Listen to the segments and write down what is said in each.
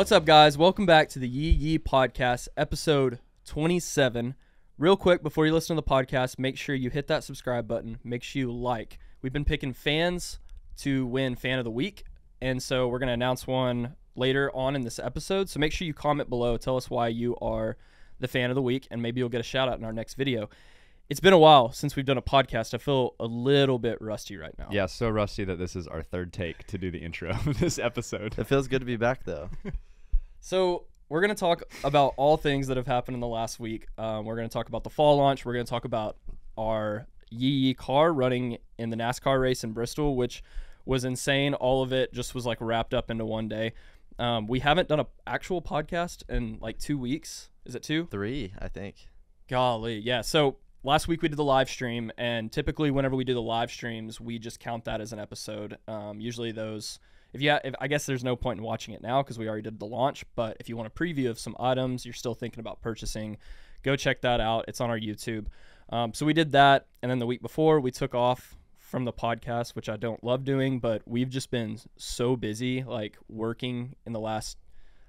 What's up, guys? Welcome back to the Yee Yee podcast, episode 27. Real quick, before you listen to the podcast, make sure you hit that subscribe button. Make sure you like. We've been picking fans to win Fan of the Week, and so we're going to announce one later on in this episode. So make sure you comment below. Tell us why you are the Fan of the Week, and maybe you'll get a shout-out in our next video. It's been a while since we've done a podcast. I feel a little bit rusty right now. Yeah, so rusty that this is our third take to do the intro of this episode. It feels good to be back, though. So we're going to talk about all things that have happened in the last week. We're going to talk about the fall launch. We're going to talk about our Yee Yee car running in the NASCAR race in Bristol, which was insane. All of it just was like wrapped up into one day. We haven't done an actual podcast in like 2 weeks. Is it 2? 3, I think. Golly, yeah. So last week we did the live stream, and typically whenever we do the live streams, we just count that as an episode. Usually those, if I guess there's no point in watching it now because we already did the launch, but if you want a preview of some items you're still thinking about purchasing, go check that out. It's on our YouTube. So we did that, and then the week before we took off from the podcast, which I don't love doing, but we've just been so busy, like working in the last,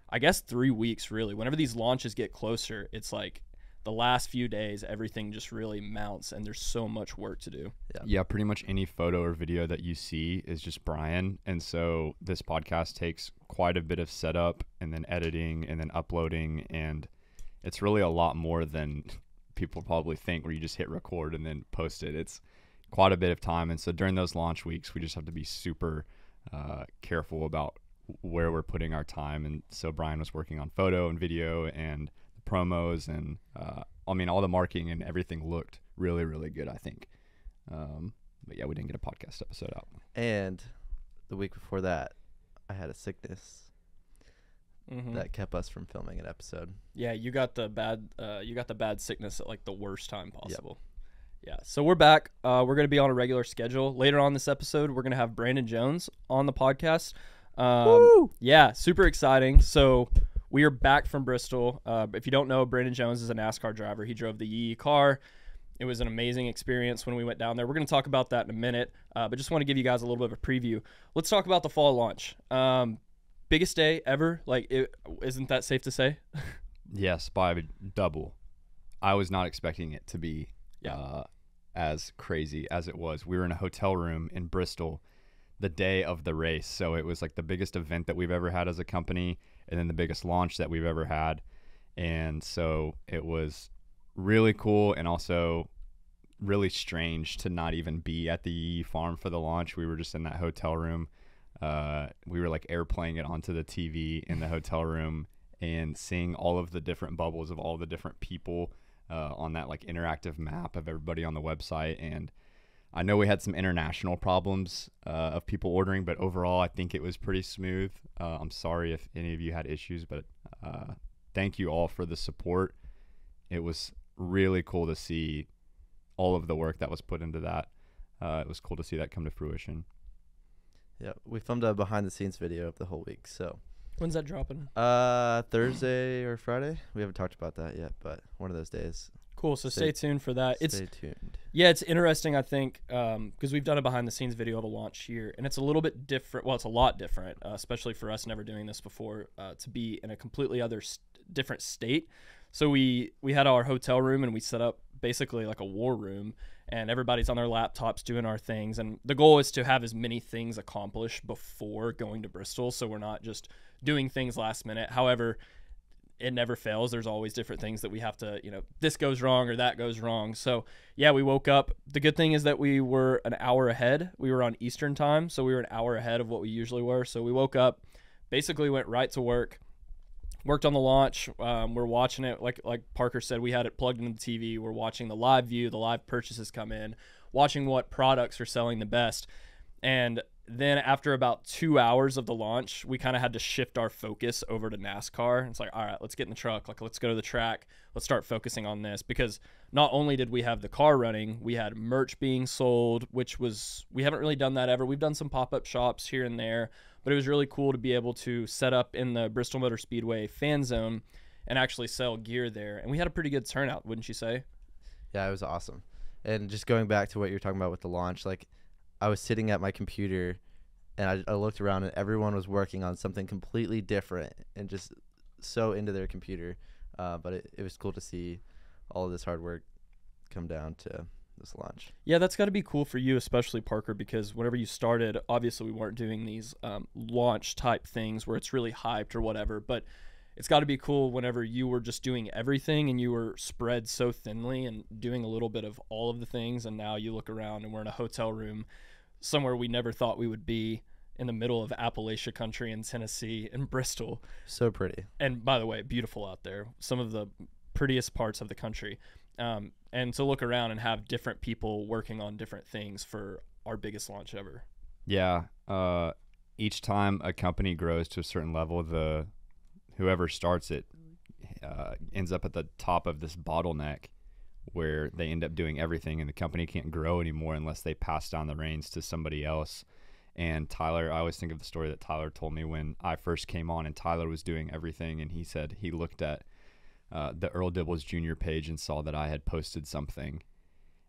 I guess, 3 weeks really. Whenever these launches get closer, it's like the last few days, everything just really mounts, and there's so much work to do. Yeah, pretty much any photo or video that you see is just Brian. And so this podcast takes quite a bit of setup and then editing and then uploading. And it's really a lot more than people probably think, where you just hit record and then post it. It's quite a bit of time. And so during those launch weeks, we just have to be super careful about where we're putting our time. And so Brian was working on photo and video and promos, and all the marketing and everything looked really, really good, I think. But yeah, we didn't get a podcast episode out. And the week before that, I had a sickness that kept us from filming an episode. Yeah, you got the bad sickness at like the worst time possible. Yep. Yeah, so we're back. We're going to be on a regular schedule. Later on this episode, we're going to have Brandon Jones on the podcast. Woo! Yeah, super exciting. So we are back from Bristol. If you don't know, Brandon Jones is a NASCAR driver. He drove the Yee Yee car. It was an amazing experience when we went down there. We're going to talk about that in a minute, but just want to give you guys a little bit of a preview. Let's talk about the fall launch. Biggest day ever. Isn't that safe to say? Yes, by double. I was not expecting it to be as crazy as it was. We were in a hotel room in Bristol the day of the race, so it was like the biggest event that we've ever had as a company, and then the biggest launch that we've ever had. And so it was really cool, and also really strange to not even be at the Yee Yee farm for the launch. We were just in that hotel room. We were like airplaying it onto the TV in the hotel room, and seeing all of the different bubbles of all the different people on that like interactive map of everybody on the website. And I know we had some international problems of people ordering, but overall I think it was pretty smooth. I'm sorry if any of you had issues, but thank you all for the support. It was really cool to see all of the work that was put into that. It was cool to see that come to fruition. Yeah, we filmed a behind-the-scenes video of the whole week. So When's that dropping? Thursday or Friday. We haven't talked about that yet, but one of those days. Cool. So stay tuned for that. Stay tuned. Yeah, it's interesting, I think, because we've done a behind-the-scenes video of a launch here, and it's a little bit different. Well, it's a lot different, especially for us never doing this before, to be in a completely different state. So we had our hotel room, and we set up basically like a war room, and everybody's on their laptops doing our things. And the goal is to have as many things accomplished before going to Bristol, so we're not just doing things last minute. However, it never fails. There's always different things that we have to, this goes wrong or that goes wrong. So yeah, we woke up. The good thing is that we were an hour ahead. We were on Eastern time, so we were an hour ahead of what we usually were. So we woke up, basically went right to work, worked on the launch. We're watching it. Like Parker said, we had it plugged into the TV. We're watching the live view, the live purchases come in, watching what products are selling the best. And then after about 2 hours of the launch, we kind of had to shift our focus over to NASCAR. It's like, all right, let's get in the truck. Let's go to the track. Let's start focusing on this, because not only did we have the car running, we had merch being sold, which we haven't really done that ever. We've done some pop-up shops here and there, but it was really cool to be able to set up in the Bristol Motor Speedway fan zone and actually sell gear there. And we had a pretty good turnout, wouldn't you say? Yeah, it was awesome. And just going back to what you're talking about with the launch, I was sitting at my computer and I looked around, and everyone was working on something completely different and just so into their computer. But it was cool to see all of this hard work come down to this launch. Yeah, that's got to be cool for you, especially Parker, because whenever you started, obviously we weren't doing these launch type things where it's really hyped or whatever, but it's got to be cool whenever you were just doing everything and you were spread so thinly and doing a little bit of all of the things, and now you look around and we're in a hotel room somewhere we never thought we would be, in the middle of Appalachia country in Tennessee, in Bristol. So pretty. And by the way, beautiful out there. Some of the prettiest parts of the country. And to look around and have different people working on different things for our biggest launch ever. Yeah. Each time a company grows to a certain level, whoever starts it ends up at the top of this bottleneck where they end up doing everything, and the company can't grow anymore unless they pass down the reins to somebody else. And Tyler, I always think of the story that Tyler told me when I first came on, and Tyler was doing everything, and he said he looked at the Earl Dibbles Jr. page and saw that I had posted something,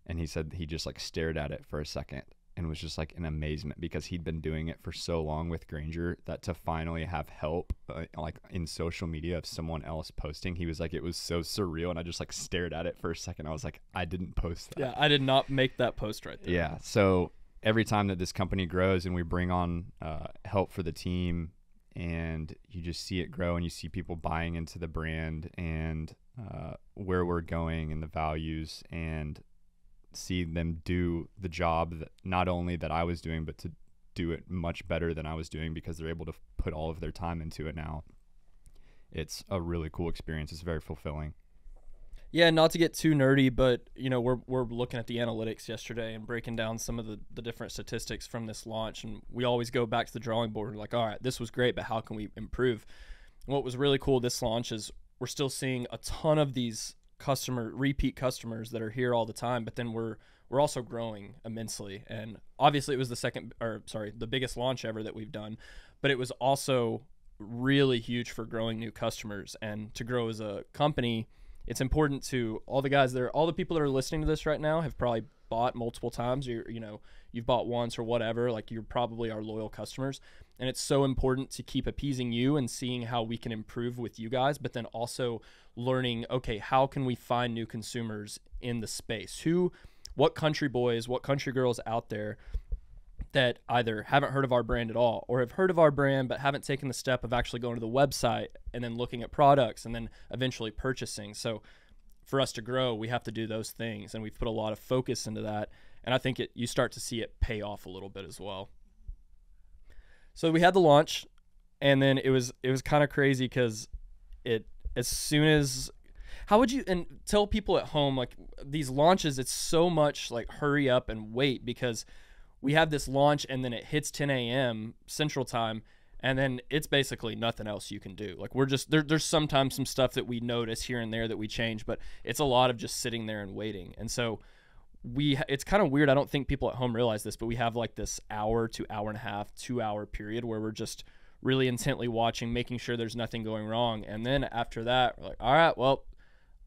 and he said he just like stared at it for a second and was just like in amazement, because he'd been doing it for so long with Granger that to finally have help like in social media of someone else posting, he was like, it was so surreal. And I just like stared at it for a second. I was like, I didn't post that. Yeah, I did not make that post right there. Yeah. So every time that this company grows and we bring on help for the team, and you just see it grow and you see people buying into the brand and where we're going and the values, and see them do the job that not only that I was doing, but to do it much better than I was doing, because they're able to put all of their time into it now. It's a really cool experience. It's very fulfilling. Yeah, not to get too nerdy, but you know, we're looking at the analytics yesterday and breaking down some of the different statistics from this launch, and we always go back to the drawing board and like, all right, this was great, but how can we improve? And what was really cool this launch is we're still seeing a ton of these repeat customers that are here all the time, but then we're also growing immensely. And obviously it was the biggest launch ever that we've done, but it was also really huge for growing new customers. And to grow as a company, it's important to all the people that are listening to this right now have probably bought multiple times. You've bought once or whatever, like you're probably our loyal customers. And it's so important to keep appeasing you and seeing how we can improve with you guys, but then also learning, okay, how can we find new consumers in the space? What country boys, what country girls out there that either haven't heard of our brand at all, or have heard of our brand but haven't taken the step of actually going to the website and then looking at products and then eventually purchasing. So for us to grow, we have to do those things, and we've put a lot of focus into that. And I think you start to see it pay off a little bit as well. So we had the launch, and then it was kind of crazy because how would you, and tell people at home, like these launches, it's so much like hurry up and wait, because we have this launch and then it hits 10 a.m. Central Time, and then it's basically nothing else you can do. Like we're just, there's sometimes some stuff that we notice here and there that we change, but it's a lot of just sitting there and waiting. And so it's kind of weird. I don't think people at home realize this, but we have like this hour to hour and a half, 2 hour period where we're just really intently watching, making sure there's nothing going wrong. And then after that, we're like, all right, well,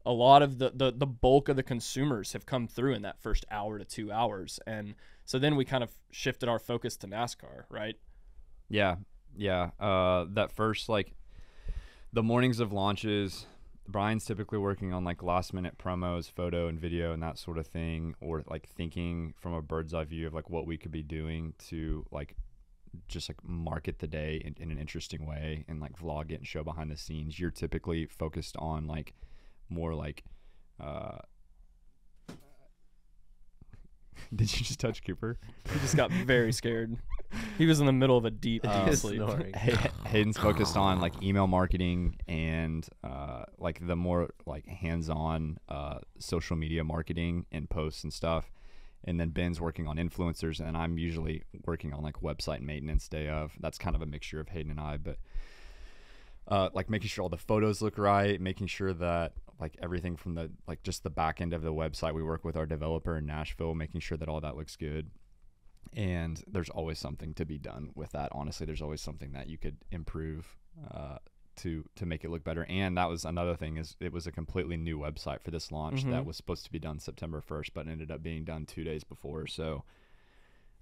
a lot of the bulk of the consumers have come through in that first hour to 2 hours. And so then we kind of shifted our focus to NASCAR, right? Yeah. That first, like the mornings of launches, Brian's typically working on like last minute promos, photo and video and that sort of thing, or like thinking from a bird's eye view of like what we could be doing to like just like market the day in an interesting way and like vlog it and show behind the scenes. You're typically focused on like more like did you just touch Cooper? He just got very scared. He was in the middle of a deep sleep. Hayden's focused on like email marketing and like the more like hands-on social media marketing and posts and stuff. And then Ben's working on influencers, and I'm usually working on like website maintenance day of. That's kind of a mixture of Hayden and I, but like making sure all the photos look right, making sure that like everything from the like just the back end of the website, we work with our developer in Nashville, making sure that all that looks good. And there's always something to be done with that. Honestly, there's always something that you could improve to make it look better. And that was another thing, is it was a completely new website for this launch that was supposed to be done September 1st, but ended up being done 2 days before. So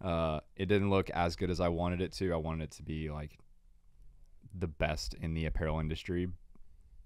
It didn't look as good as I wanted it to. I wanted it to be like the best in the apparel industry,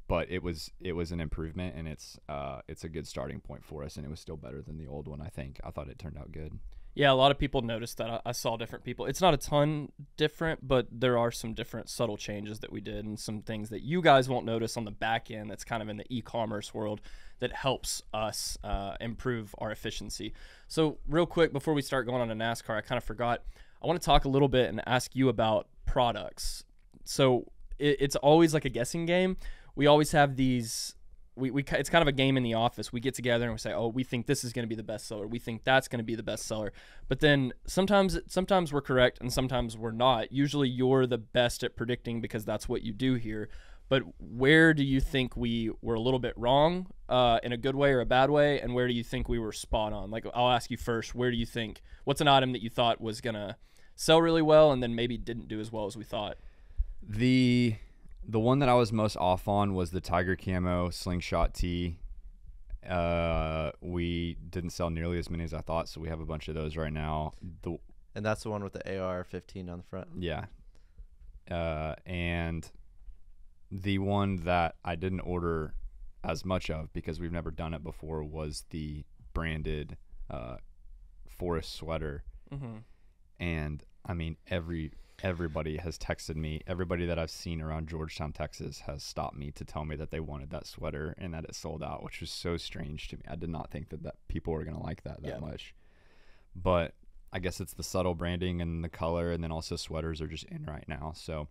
but it was an improvement, and it's a good starting point for us, and it was still better than the old one. I thought it turned out good. Yeah, a lot of people noticed that. I saw different people. It's not a ton different, but there are some different subtle changes that we did, and some things that you guys won't notice on the back end that's kind of in the e-commerce world that helps us improve our efficiency. So real quick, before we start going on to NASCAR, I kind of forgot. I want to talk a little bit and ask you about products. So it's always like a guessing game. We always have these... it's kind of a game in the office. We get together and we say, oh, we think this is going to be the best seller. We think that's going to be the best seller. But then sometimes we're correct and sometimes we're not. Usually you're the best at predicting because that's what you do here. But where do you think we were a little bit wrong in a good way or a bad way? And where do you think we were spot on? Like, I'll ask you first, where do you think, what's an item that you thought was going to sell really well and then maybe didn't do as well as we thought? The one that I was most off on was the Tiger Camo Slingshot Tee. We didn't sell nearly as many as I thought, so we have a bunch of those right now. And that's the one with the AR-15 on the front. Yeah. And the one that I didn't order as much of because we've never done it before was the branded forest sweater. Mm-hmm. And, I mean, everybody has texted me. Everybody that I've seen around Georgetown, Texas has stopped me to tell me that they wanted that sweater and that it sold out, which was so strange to me. I did not think that people were going to like that much. But I guess it's the subtle branding and the color, and then also sweaters are just in right now. So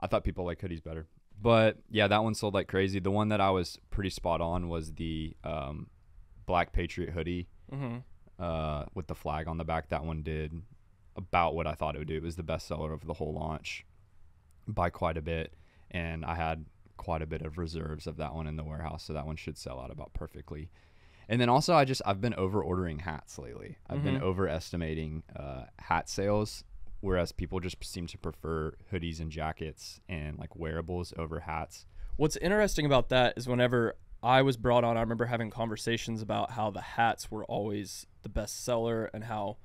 I thought people like hoodies better. But, yeah, that one sold like crazy. The one that I was pretty spot on was the Black Patriot hoodie with the flag on the back. That one did about what I thought it would do. It was the best seller of the whole launch by quite a bit, and I had quite a bit of reserves of that one in the warehouse, so that one should sell out about perfectly. And then also I've been over ordering hats lately. I've been overestimating hat sales, whereas people just seem to prefer hoodies and jackets and like wearables over hats. What's interesting about that is whenever I was brought on, I remember having conversations about how the hats were always the best seller and how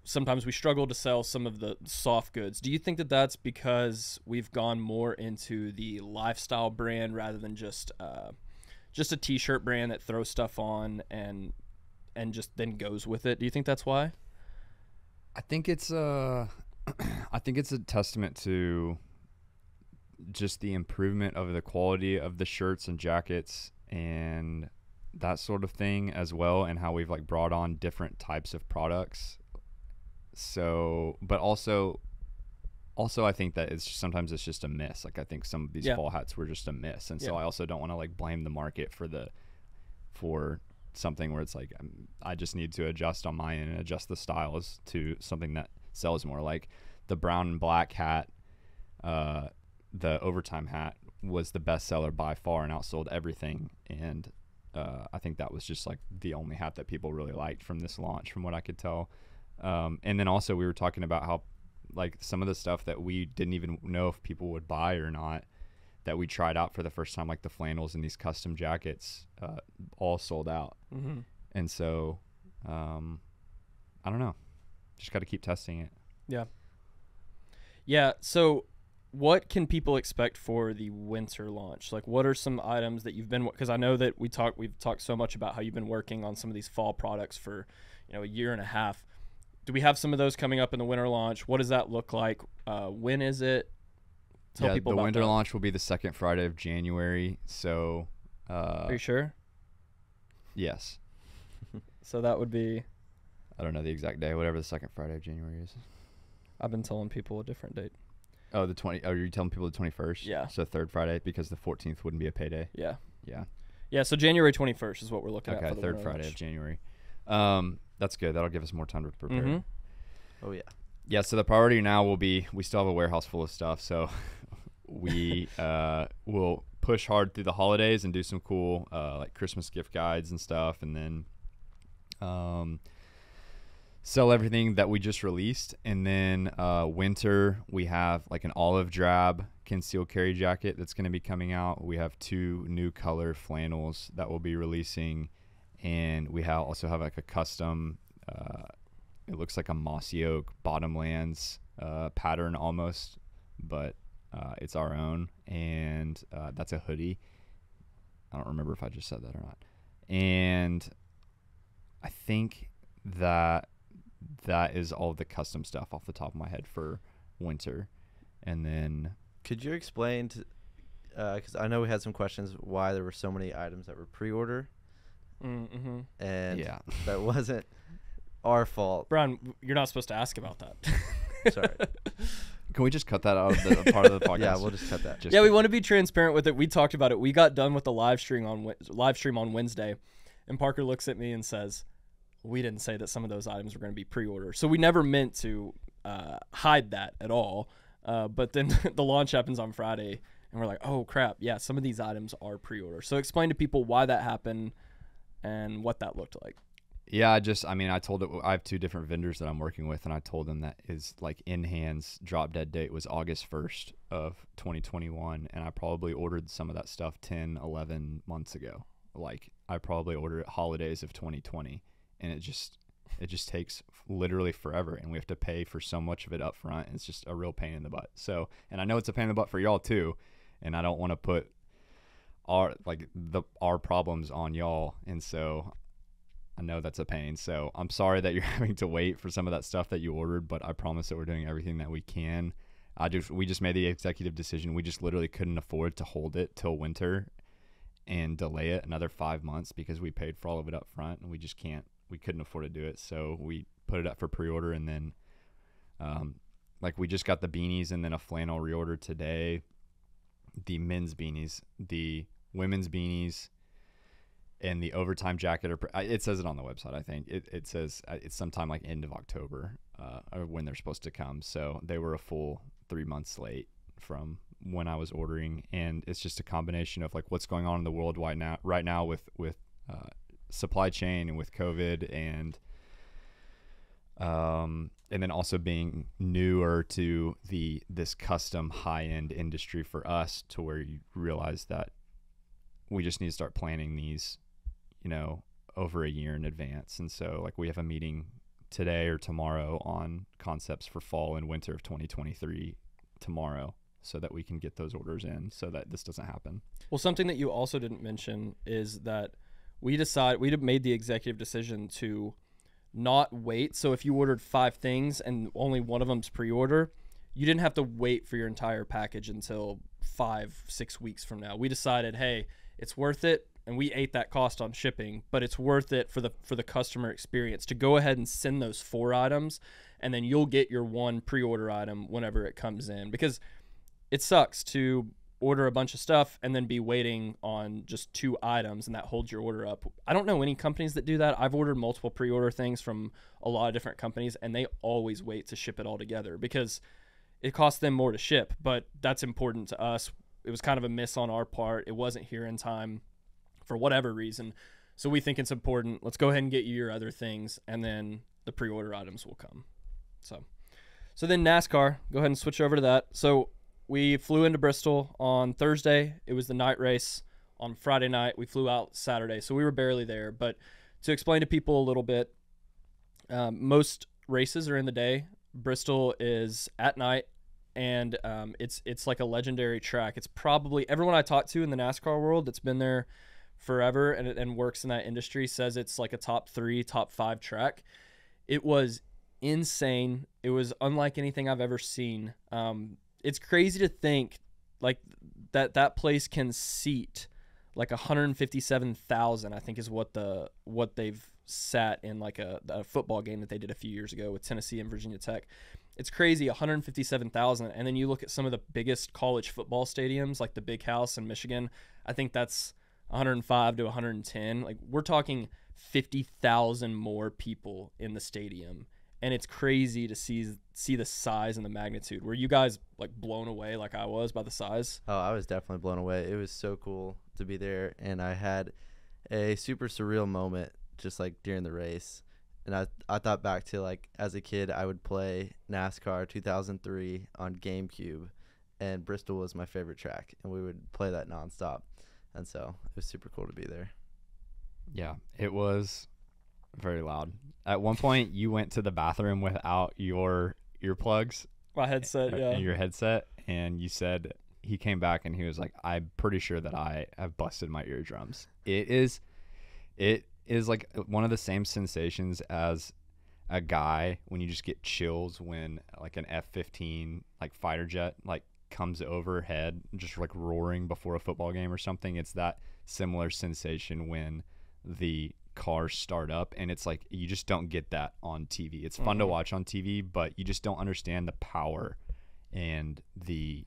sometimes we struggle to sell some of the soft goods. Do you think that that's because we've gone more into the lifestyle brand rather than just a t-shirt brand that throws stuff on and just then goes with it? Do you think that's why? I think it's a testament to just the improvement of the quality of the shirts and jackets and that sort of thing as well, and how we've like brought on different types of products. So, but also I think that sometimes it's just a miss. Like I think some of these fall hats were just a miss, and so I also don't want to like blame the market for something where it's like I just need to adjust on my end and adjust the styles to something that sells more. Like the brown and black hat, the overtime hat was the best seller by far and outsold everything. And I think that was just like the only hat that people really liked from this launch, from what I could tell. And then also we were talking about how like some of the stuff that we didn't even know if people would buy or not, that we tried out for the first time, like the flannels and these custom jackets, all sold out. And so, I don't know, just got to keep testing it. Yeah. So what can people expect for the winter launch? Like what are some items that you've been, because I know that we've talked so much about how you've been working on some of these fall products for, a year and a half. Do we have some of those coming up in the winter launch? What does that look like? When is it? Tell people the about winter that. launch will be the second Friday of January. So, are you sure? Yes. So that would be, I don't know the exact day, whatever the second Friday of January is. I've been telling people a different date. Oh, the 20. Oh, you're telling people the 21st? Yeah. So third Friday, because the 14th wouldn't be a payday. Yeah. Yeah. So January 21st is what we're looking at. Okay, for the third winter Friday launch. of January. That's good. That'll give us more time to prepare. Mm-hmm. Oh, yeah. Yeah, so the priority now will be, we still have a warehouse full of stuff, so we will push hard through the holidays and do some cool like Christmas gift guides and stuff, and then sell everything that we just released. And then winter, we have like an olive drab concealed carry jacket that's going to be coming out. We have 2 new color flannels that we'll be releasing, and we also have like a custom it looks like a mossy oak bottomlands pattern almost, but it's our own, and that's a hoodie. I don't remember if I just said that or not. And I think that is all the custom stuff off the top of my head for winter. And then could you explain to, because I know we had some questions why there were so many items that were pre-order, and that wasn't our fault. Brian, you're not supposed to ask about that. Sorry. Can we just cut that out of the part of the podcast? Yeah, we'll just cut that. We want to be transparent with it. We talked about it. We got done with the live stream on Wednesday, and Parker looks at me and says, "We didn't say that some of those items were going to be pre-order." So we never meant to hide that at all. But then the launch happens on Friday, and we're like, "Oh crap! Yeah, some of these items are pre-order." So explain to people why that happened and what that looked like. Yeah, I told it. I have 2 different vendors that I'm working with, and I told them that is like in hands drop dead date was August 1st of 2021, and I probably ordered some of that stuff 10, 11 months ago. Like I probably ordered it holidays of 2020, and it just takes literally forever, and we have to pay for so much of it up front. It's just a real pain in the butt. So, and I know it's a pain in the butt for y'all too, and I don't want to put our problems on y'all, and so I know that's a pain. So I'm sorry that you're having to wait for some of that stuff that you ordered, but I promise that we're doing everything that we can. We just made the executive decision. We just literally couldn't afford to hold it till winter and delay it another 5 months because we paid for all of it up front, and we couldn't afford to do it. So we put it up for pre-order, and then we just got the beanies and then a flannel reorder today. The men's beanies, the women's beanies, and the overtime jacket it says it on the website. I think it says it's sometime like end of October or when they're supposed to come. So they were a full 3 months late from when I was ordering, and it's just a combination of like what's going on in the world right now with supply chain and with COVID, and then also being newer to this custom high-end industry for us, to where you realize that we just need to start planning these over a year in advance. And so like we have a meeting today or tomorrow on concepts for fall and winter of 2023 tomorrow, so that we can get those orders in so that this doesn't happen. Well, something that you also didn't mention is that we made the executive decision to not wait. So if you ordered 5 things and only one of them's pre-order, you didn't have to wait for your entire package until 5-6 weeks from now. We decided, hey, it's worth it. And we ate that cost on shipping, but it's worth it for the customer experience to go ahead and send those 4 items, and then you'll get your 1 pre-order item whenever it comes in, because it sucks to order a bunch of stuff and then be waiting on just 2 items, and that holds your order up. I don't know any companies that do that. I've ordered multiple pre-order things from a lot of different companies, and they always wait to ship it all together because it costs them more to ship, but that's important to us. It was kind of a miss on our part. It wasn't here in time for whatever reason. So we think it's important. Let's go ahead and get you your other things, and then the pre-order items will come. So then NASCAR, go ahead and switch over to that. So we flew into Bristol on Thursday. It was the night race. On Friday night, we flew out Saturday. So we were barely there. But to explain to people a little bit, most races are in the day. Bristol is at night, and it's like a legendary track. It's probably, everyone I talked to in the NASCAR world that's been there forever and works in that industry says it's like a top 3, top 5 track. It was insane. It was unlike anything I've ever seen. It's crazy to think like that place can seat like 157,000, I think is what they've sat in, like a football game that they did a few years ago with Tennessee and Virginia Tech. It's crazy, 157,000. And then you look at some of the biggest college football stadiums, like the Big House in Michigan. I think that's 105 to 110. Like we're talking 50,000 more people in the stadium, and it's crazy to see the size and the magnitude. Were you guys like blown away like I was by the size? Oh, I was definitely blown away. It was so cool to be there, and I had a super surreal moment just like during the race. And I thought back to like as a kid I would play NASCAR 2003 on GameCube, and Bristol was my favorite track, and we would play that nonstop. And so it was super cool to be there. Yeah, it was Very loud. At one point, you went to the bathroom without your earplugs. My headset, yeah. And your headset, and you said he came back and he was like, "I'm pretty sure that I have busted my eardrums." It is like one of the same sensations as a guy when you just get chills when like an F-15 like fighter jet like comes overhead just like roaring before a football game or something. It's that similar sensation when the cars start up, and it's like you just don't get that on TV. It's fun to watch on TV, but you just don't understand the power and the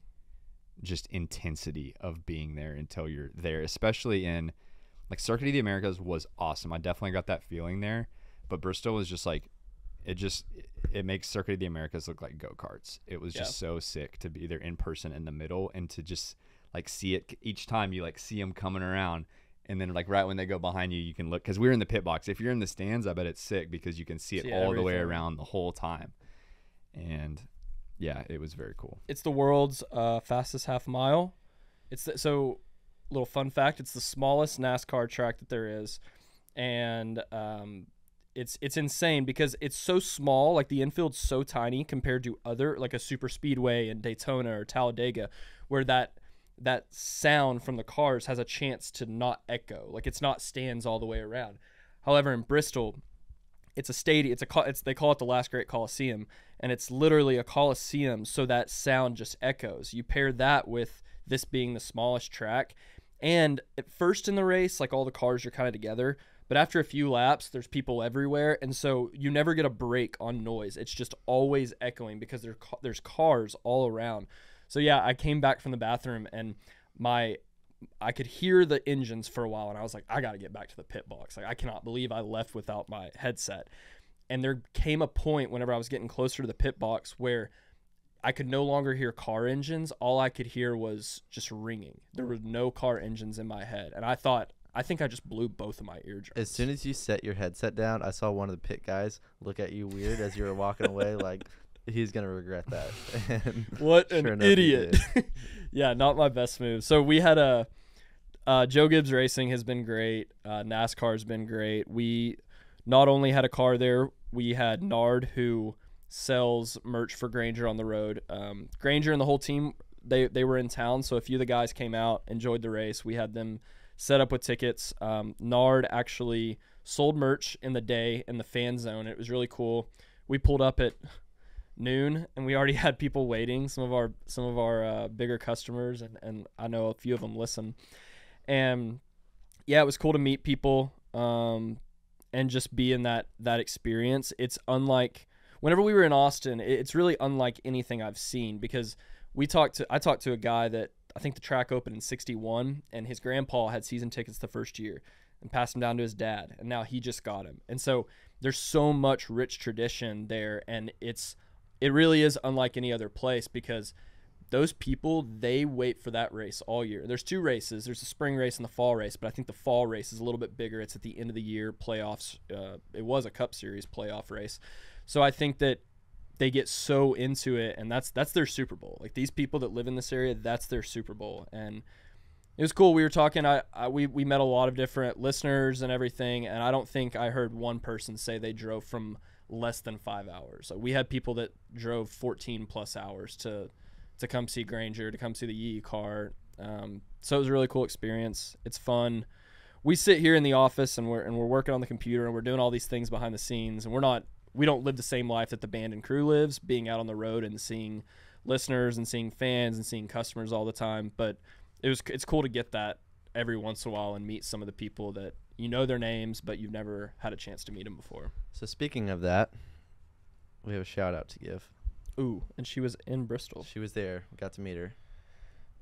just intensity of being there until you're there, especially in like Circuit of the Americas was awesome. I definitely got that feeling there, but Bristol was just like it makes Circuit of the Americas look like go-karts. It was just so sick to be there in person in the middle and to just like see it each time you like see them coming around. And then like right when they go behind you, you can look, because we were in the pit box. If you're in the stands, I bet it's sick because you can see it all the way around the whole time. And yeah, it was very cool. It's the world's fastest half mile. So little fun fact, it's the smallest NASCAR track that there is. And it's insane because it's so small. Like the infield's so tiny compared to other, like a super speedway in Daytona or Talladega, where that sound from the cars has a chance to not echo. Like it's not stands all the way around. However, in Bristol, it's a stadium. They call it the last great Coliseum, and it's literally a Coliseum, so that sound just echoes. You pair that with this being the smallest track, and at first in the race, like all the cars are kind of together, but after a few laps, there's people everywhere, and so you never get a break on noise. It's just always echoing because there's cars all around. So yeah, I came back from the bathroom and I could hear the engines for a while, and I was like, I got to get back to the pit box. Like I cannot believe I left without my headset. And there came a point whenever I was getting closer to the pit box where I could no longer hear car engines. All I could hear was just ringing. There were no car engines in my head. And I think I just blew both of my eardrums. As soon as you set your headset down, I saw one of the pit guys look at you weird as you were walking away like, he's going to regret that. And what an idiot. Yeah, not my best move. So we had Joe Gibbs Racing has been great. NASCAR has been great. We not only had a car there, we had Nard, who sells merch for Granger on the road. Granger and the whole team, they were in town, so a few of the guys came out, enjoyed the race. We had them set up with tickets. Nard actually sold merch in the day in the fan zone. It was really cool. We pulled up at noon and we already had people waiting, some of our bigger customers, and I know a few of them listen. And yeah, it was cool to meet people and just be in that experience. It's unlike whenever we were in Austin, it's really unlike anything I've seen, because I talked to a guy that I think the track opened in 61, and his grandpa had season tickets the first year and passed them down to his dad, and now he just got him. And so there's so much rich tradition there, and it really is unlike any other place, because those people, they wait for that race all year. There's two races. There's the spring race and the fall race, but I think the fall race is a little bit bigger. It's at the end of the year, playoffs. It was a Cup Series playoff race. So I think that they get so into it, and that's their Super Bowl. Like, these people that live in this area, that's their Super Bowl. And it was cool. We were talking, we met a lot of different listeners and everything, and I don't think I heard one person say they drove from less than 5 hours. Like, we had people that drove 14 plus hours to come see Granger, to come see the Yee Yee car. So it was a really cool experience. It's fun. We sit here in the office and we're working on the computer, and we're doing all these things behind the scenes, and we don't live the same life that the band and crew lives, being out on the road and seeing listeners and seeing fans and seeing customers all the time. But it's cool to get that every once in a while and meet some of the people that you know their names, but you've never had a chance to meet them before. So speaking of that, we have a shout out to give. Ooh, and she was in Bristol. She was there. We got to meet her.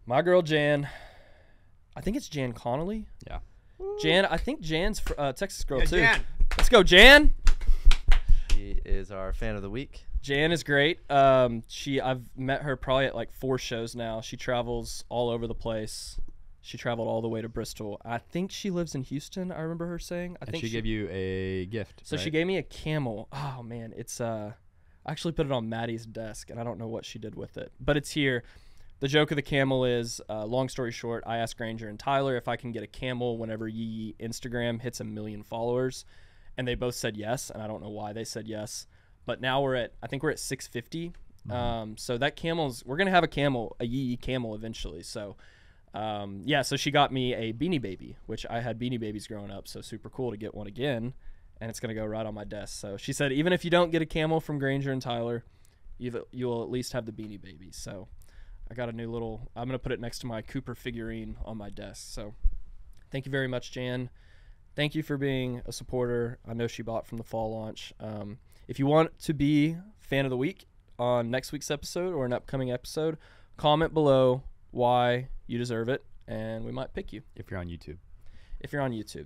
My girl Jan. I think it's Jan Connolly. Yeah. Jan. I think Jan's Texas girl too. Jan. Let's go, Jan. She is our fan of the week. Jan is great. I've met her probably at like 4 shows now. She travels all over the place. She traveled all the way to Bristol. I think she lives in Houston, I remember her saying. I think she gave you a gift. So right? she gave me a camel. Oh man, it's I actually put it on Maddie's desk, and I don't know what she did with it, but it's here. The joke of the camel is, long story short, I asked Granger and Tyler if I can get a camel whenever Yee Yee Instagram hits 1 million followers, and they both said yes, and I don't know why they said yes. But now I think we're at 650. So that we're gonna have a Yee Yee camel eventually. So so she got me a Beanie Baby, which I had Beanie Babies growing up, so super cool to get one again, and it's gonna go right on my desk. So she said even if you don't get a camel from Granger and Tyler, you'll at least have the Beanie Baby. So I got a new I'm gonna put it next to my Cooper figurine on my desk. So thank you very much, Jan. Thank you for being a supporter. I know she bought from the fall launch. If you want to be fan of the week on next week's episode or an upcoming episode, comment below why you deserve it, and we might pick you. If you're on YouTube.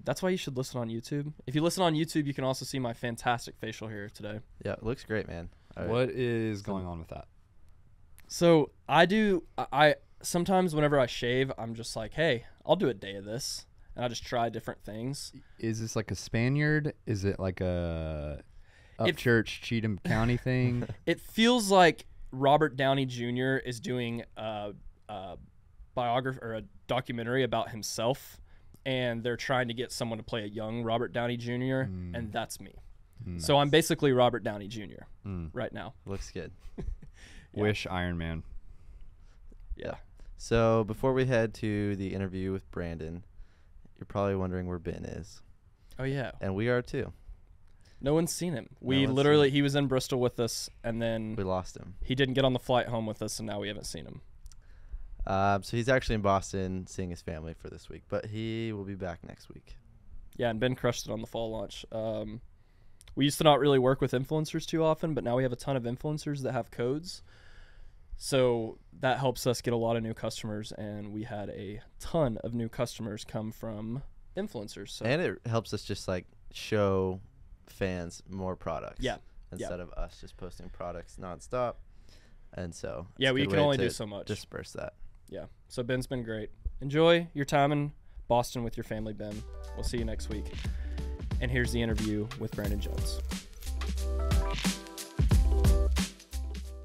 That's why you should listen on YouTube. If you listen on YouTube, you can also see my fantastic facial hair today. Yeah, it looks great, man. What is going on with that? So I sometimes whenever I shave, I'm just like, hey, I'll do a day of this, and I just try different things. Is this like a Spaniard? Is it like a Upchurch Cheatham County thing? It feels like Robert Downey Jr. is doing a biography or a documentary about himself, and they're trying to get someone to play a young Robert Downey Jr., and that's me. So I'm basically Robert Downey Jr. Right now. Looks good. Wish Iron Man. Yeah. So before we head to the interview with Brandon, you're probably wondering where Ben is. Oh, yeah. And we are too. No one's seen him. He was in Bristol with us, and then we lost him. He didn't get on the flight home with us, and now we haven't seen him. So he's actually in Boston seeing his family for this week, but he will be back next week. Yeah, and Ben crushed it on the fall launch. We used to not really work with influencers too often, but now we have a ton of influencers that have codes. So that helps us get a lot of new customers, and we had a ton of new customers come from influencers. So. And it helps us just like show fans more products. Yeah. Instead of us just posting products nonstop. And so we can only do so much. Disperse that. Yeah. So Ben's been great. Enjoy your time in Boston with your family, Ben. We'll see you next week. And here's the interview with Brandon Jones.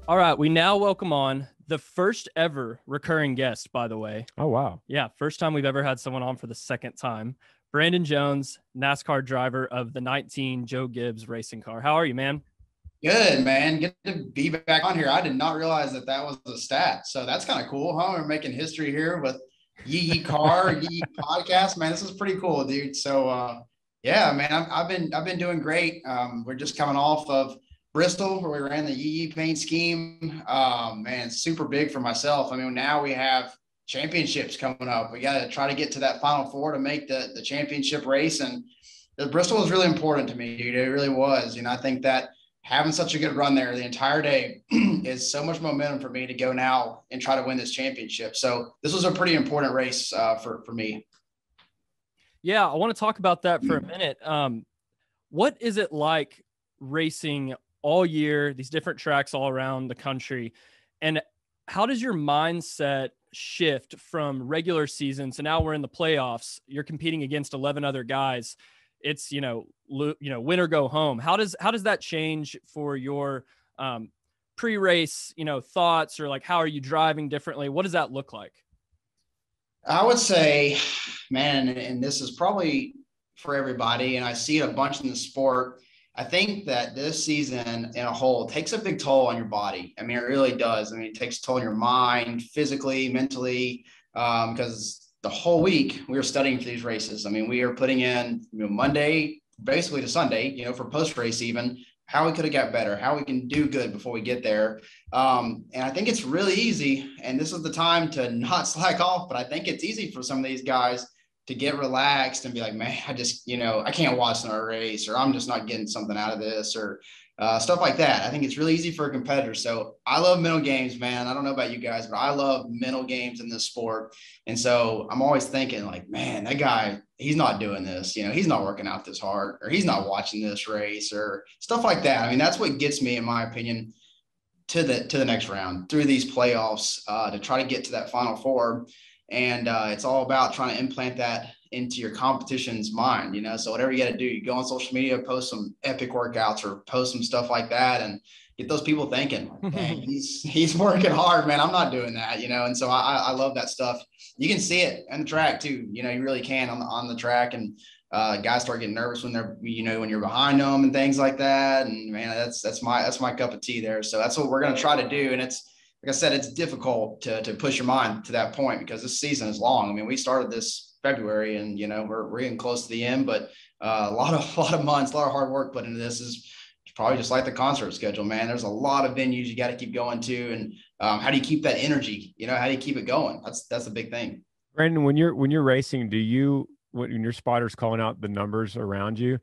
All right, we now welcome on the first ever recurring guest, by the way. Oh, wow. Yeah, first time we've ever had someone on for the second time. Brandon Jones, NASCAR driver of the 19 Joe Gibbs racing car. How are you, man? Good, man. Good to be back on here. I did not realize that was a stat. So that's kind of cool, huh? We're making history here with Yee Yee car, Yee Yee podcast. Man, this is pretty cool, dude. So, yeah, man, I've been doing great. We're just coming off of Bristol, where we ran the Yee Yee paint scheme. Man, super big for myself. I mean, now we have championships coming up. We got to try to get to that Final Four to make the championship race. And the Bristol was really important to me, dude. It really was. I think that having such a good run there the entire day is so much momentum for me to go now and try to win this championship. So this was a pretty important race for me. Yeah, I want to talk about that for a minute. What is it like racing all year, these different tracks all around the country? And how does your mindset shift from regular season to now we're in the playoffs? You're competing against 11 other guys. It's, win or go home. How does that change for your pre-race, thoughts, or like, how are you driving differently? What does that look like? I would say, man, and this is probably for everybody, and I see it a bunch in the sport. I think that this season in a whole takes a big toll on your body. I mean, it really does. I mean, it takes a toll on your mind, physically, mentally, because the whole week we were studying for these races. I mean, we are putting in Monday, basically to Sunday, for post-race even, how we could have got better, how we can do good before we get there. And I think it's really easy, and this is the time to not slack off, but I think it's easy for some of these guys to get relaxed and be like, man, I just, I can't watch another race, or I'm just not getting something out of this, or stuff like that. I think it's really easy for a competitor. So I love mental games, man. I don't know about you guys, but I love mental games in this sport. And so I'm always thinking like, man, that guy, he's not doing this, he's not working out this hard, or he's not watching this race, or stuff like that. I mean, that's what gets me, in my opinion, to the next round through these playoffs, to try to get to that Final Four. And it's all about trying to implant that into your competition's mind, so whatever you got to do, you go on social media, post some epic workouts or post some stuff like that, and get those people thinking, dang, he's working hard, man. I'm not doing that, and so I love that stuff. You can see it on the track too, you really can on the track. And Guys start getting nervous when they're, when you're behind them and things like that. And man, that's my cup of tea there. So that's what we're going to try to do. And it's, like I said, it's difficult to push your mind to that point because this season is long. I mean, we started this February and, we're getting close to the end, but a lot of months, a lot of hard work put into this. Is probably just like the concert schedule, man. There's a lot of venues you got to keep going to. And how do you keep that energy? How do you keep it going? That's the big thing. Brandon, when you're racing, when your spotter's calling out the numbers around you,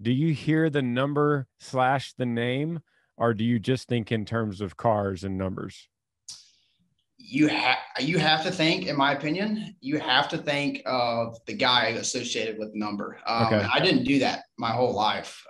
do you hear the number / the name, or do you just think in terms of cars and numbers? You have to think, in my opinion, you have to think of the guy associated with the number. Okay. I didn't do that my whole life.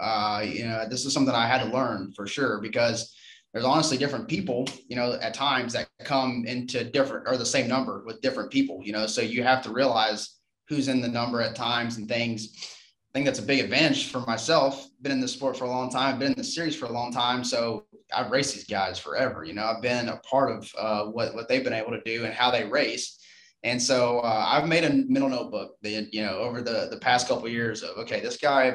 This is something I had to learn for sure, because there's honestly different people, at times that come into different or the same number with different people, so you have to realize who's in the number at times and things. I think that's a big advantage for myself. Been in this sport for a long time, been in the series for a long time. So I've raced these guys forever. I've been a part of what they've been able to do and how they race. And so I've made a mental notebook that, over the past couple of years of, okay, this guy,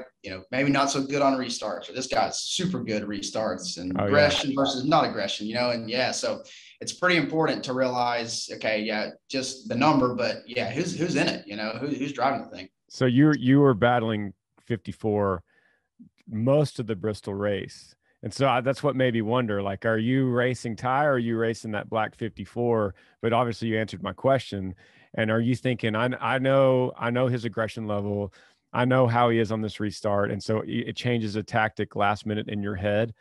maybe not so good on restarts, or this guy's super good restarts, and aggression versus not aggression, so it's pretty important to realize, okay, just the number, but who's in it, who's driving the thing. So you were battling 54 most of the Bristol race. And so that's what made me wonder, like, are you racing Ty, or are you racing that black 54? But obviously you answered my question. And are you thinking, I know his aggression level, I know how he is on this restart. And so it changes a tactic last minute in your head.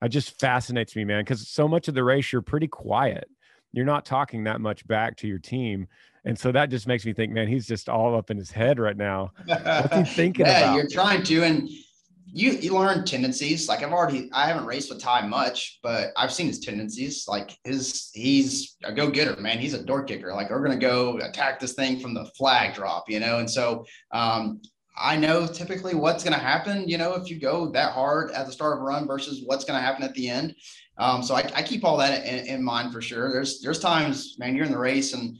It just fascinates me, man, because so much of the race, you're pretty quiet. You're not talking that much back to your team. And so that just makes me think, man, he's just all up in his head right now. What's he thinking about? You're trying to, and you learn tendencies. Like I haven't raced with Ty much, but I've seen his tendencies. Like he's a go-getter, man. He's a door kicker. Like, we're going to go attack this thing from the flag drop, and so I know typically what's going to happen, if you go that hard at the start of a run versus what's going to happen at the end. So I keep all that in mind for sure. There's times, man, you're in the race and,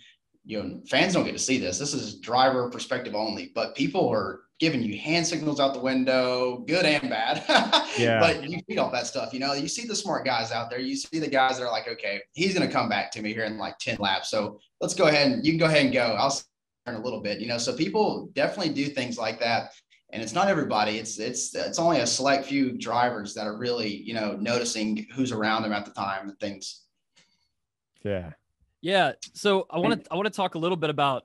fans don't get to see this. This is driver perspective only, but people are giving you hand signals out the window, good and bad. Yeah. But you feed off that stuff. You see the smart guys out there. You see the guys that are like, okay, he's going to come back to me here in like 10 laps. So let's go ahead and you can go ahead and go. I'll learn a little bit, so people definitely do things like that. And it's not everybody. It's only a select few drivers that are really, noticing who's around them at the time and things. Yeah. Yeah. So I want to talk a little bit about,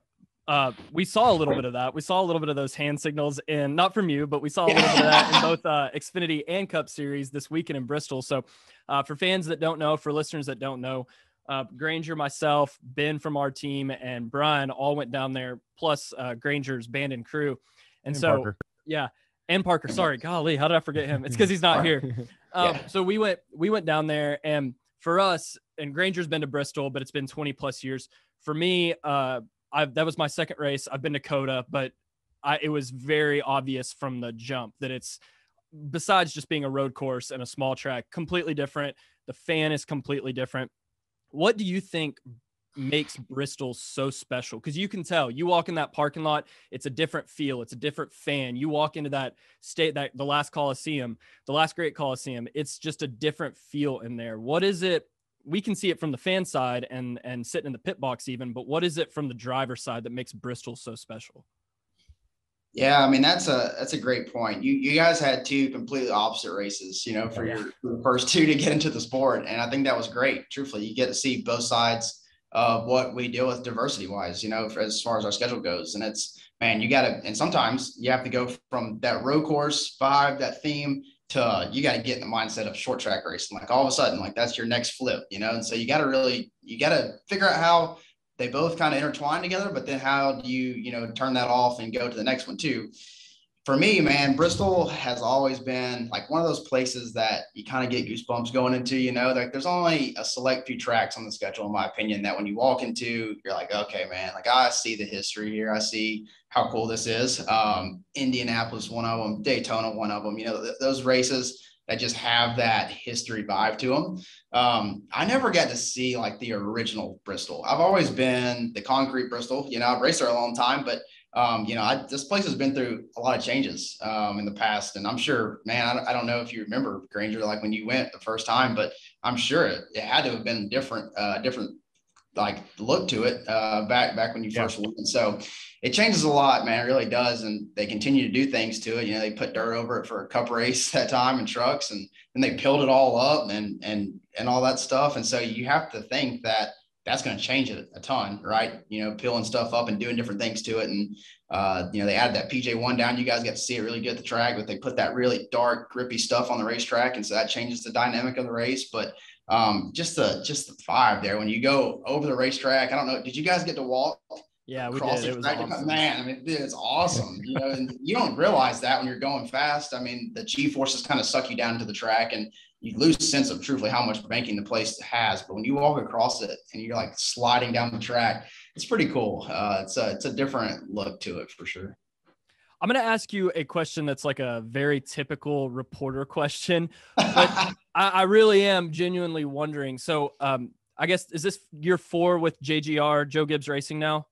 we saw a little bit of that. We saw a little bit of those hand signals, and not from you, but we saw a little bit of that in both Xfinity and Cup Series this weekend in Bristol. So for fans that don't know, for listeners that don't know, Granger, myself, Ben from our team, and Brian all went down there, plus Granger's band and crew. And so, Parker. Yeah. And Parker, sorry, golly, how did I forget him? It's because he's not here. So we went down there, and for us, and Granger's been to Bristol, but it's been 20 plus years. For me, that was my second race. I've been to Coda, but it was very obvious from the jump that it's, besides just being a road course and a small track, completely different. The fan is completely different. What do you think makes Bristol so special? Because you can tell, you walk in that parking lot, it's a different feel, it's a different fan. You walk into that state, that the last Coliseum, the last great Coliseum, it's just a different feel in there. What is it? We can see it from the fan side and sitting in the pit box even, but what is it from the driver side that makes Bristol so special? Yeah, I mean, that's a great point. You guys had two completely opposite races, for your first two to get into the sport. And I think that was great. Truthfully, you get to see both sides of what we deal with diversity wise, as far as our schedule goes. And it's, man, and sometimes you have to go from that road course vibe, that theme, to you got to get in the mindset of short track racing. Like all of a sudden, like that's your next flip, and so you got to figure out how they both kind of intertwine together, but then how do you, turn that off and go to the next one too? For me, man, Bristol has always been like one of those places that you kind of get goosebumps going into, like there's only a select few tracks on the schedule, in my opinion, that when you walk into, you're like, okay, man, like I see the history here. I see how cool this is. Indianapolis, one of them, Daytona, one of them, those races that just have that history vibe to them. I never got to see like the original Bristol. I've always been the concrete Bristol, I've raced there a long time, but This place has been through a lot of changes in the past, and I'm sure, man, I don't know if you remember Granger, like when you went the first time, but I'm sure it had to have been different like look to it back when you first went. So it changes a lot, man. It really does. And they continue to do things to it. They put dirt over it for a cup race that time in trucks, and then they peeled it all up and all that stuff. And so you have to think that that's going to change it a ton, right? Peeling stuff up and doing different things to it. And, they added that PJ1 down. You guys got to see it really good at the track, but they put that really dark, grippy stuff on the racetrack. And so that changes the dynamic of the race. But just the vibe there when you go over the racetrack. I don't know. Did you guys get to walk? Yeah, we did. It was awesome. Man, I mean, dude, it's awesome. And you don't realize that when you're going fast. I mean, the G forces kind of suck you down to the track, and you lose sense of truthfully how much banking the place has. But when you walk across it and you're like sliding down the track, it's pretty cool. It's a different look to it for sure. I'm going to ask you a question that's like a very typical reporter question, but I really am genuinely wondering. So I guess, is this year 4 with JGR, Joe Gibbs Racing now?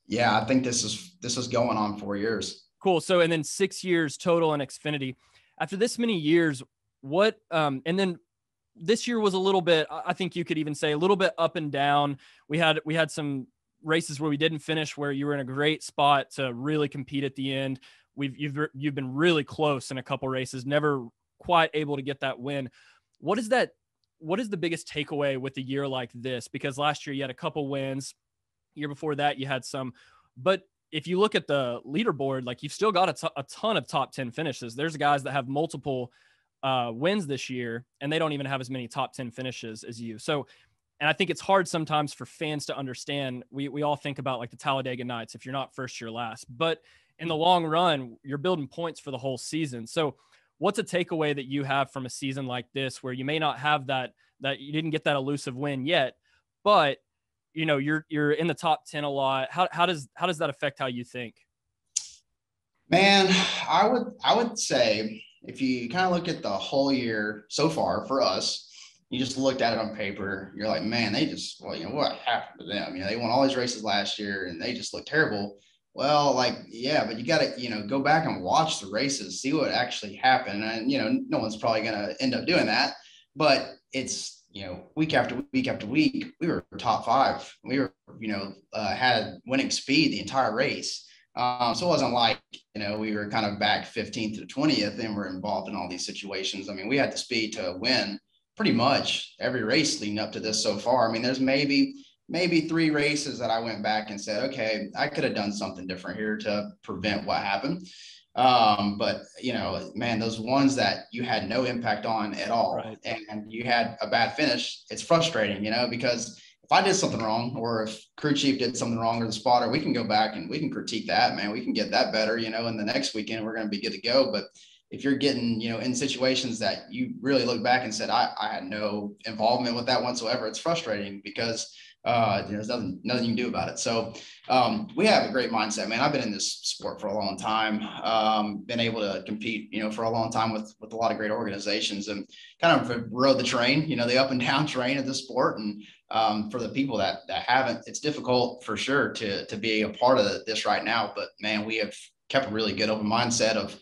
Yeah, I think this is going on 4 years. Cool. So, and then 6 years total in Xfinity. After this many years, what, and then this year was a little bit, I think you could even say a little bit up and down. We had some races where we didn't finish, where you were in a great spot to really compete at the end. You've been really close in a couple races, never quite able to get that win. What is the biggest takeaway with a year like this? Because last year you had a couple wins, year before that you had some, but if you look at the leaderboard, like you've still got a ton of top 10 finishes. There's guys that have multiple wins this year, and they don't even have as many top 10 finishes as you. So, and I think it's hard sometimes for fans to understand. We all think about like the Talladega Nights, if you're not first, you're last. But in the long run, you're building points for the whole season. So what's a takeaway that you have from a season like this, where you may not have that you didn't get that elusive win yet, but you're in the top 10 a lot. How does that affect how you think? Man, I would say if you kind of look at the whole year so far for us, you just looked at it on paper, you're like, man, what happened to them? They won all these races last year and they just look terrible. Well, yeah, but you got to, go back and watch the races, see what actually happened. And, no one's probably going to end up doing that, but it's, week after week after week, we were top 5. We were, had winning speed the entire race. So it wasn't like, we were kind of back 15th to 20th and we're involved in all these situations. I mean, we had the speed to win pretty much every race leading up to this so far. I mean, there's maybe 3 races that I went back and said, okay, I could have done something different here to prevent what happened. But man, those ones that you had no impact on at all, right, and you had a bad finish, it's frustrating, because if I did something wrong, or if crew chief did something wrong, or the spotter, we can go back and we can critique that, man. We can get that better, and the next weekend we're going to be good to go. But if you're getting, in situations that you really look back and said, I had no involvement with that whatsoever, it's frustrating because there's nothing you can do about it. So we have a great mindset, man. I've been in this sport for a long time, been able to compete, for a long time with a lot of great organizations, and kind of rode the train, the up and down train of the sport. And for the people that haven't, it's difficult for sure to be a part of this right now. But man, we have kept a really good open mindset of,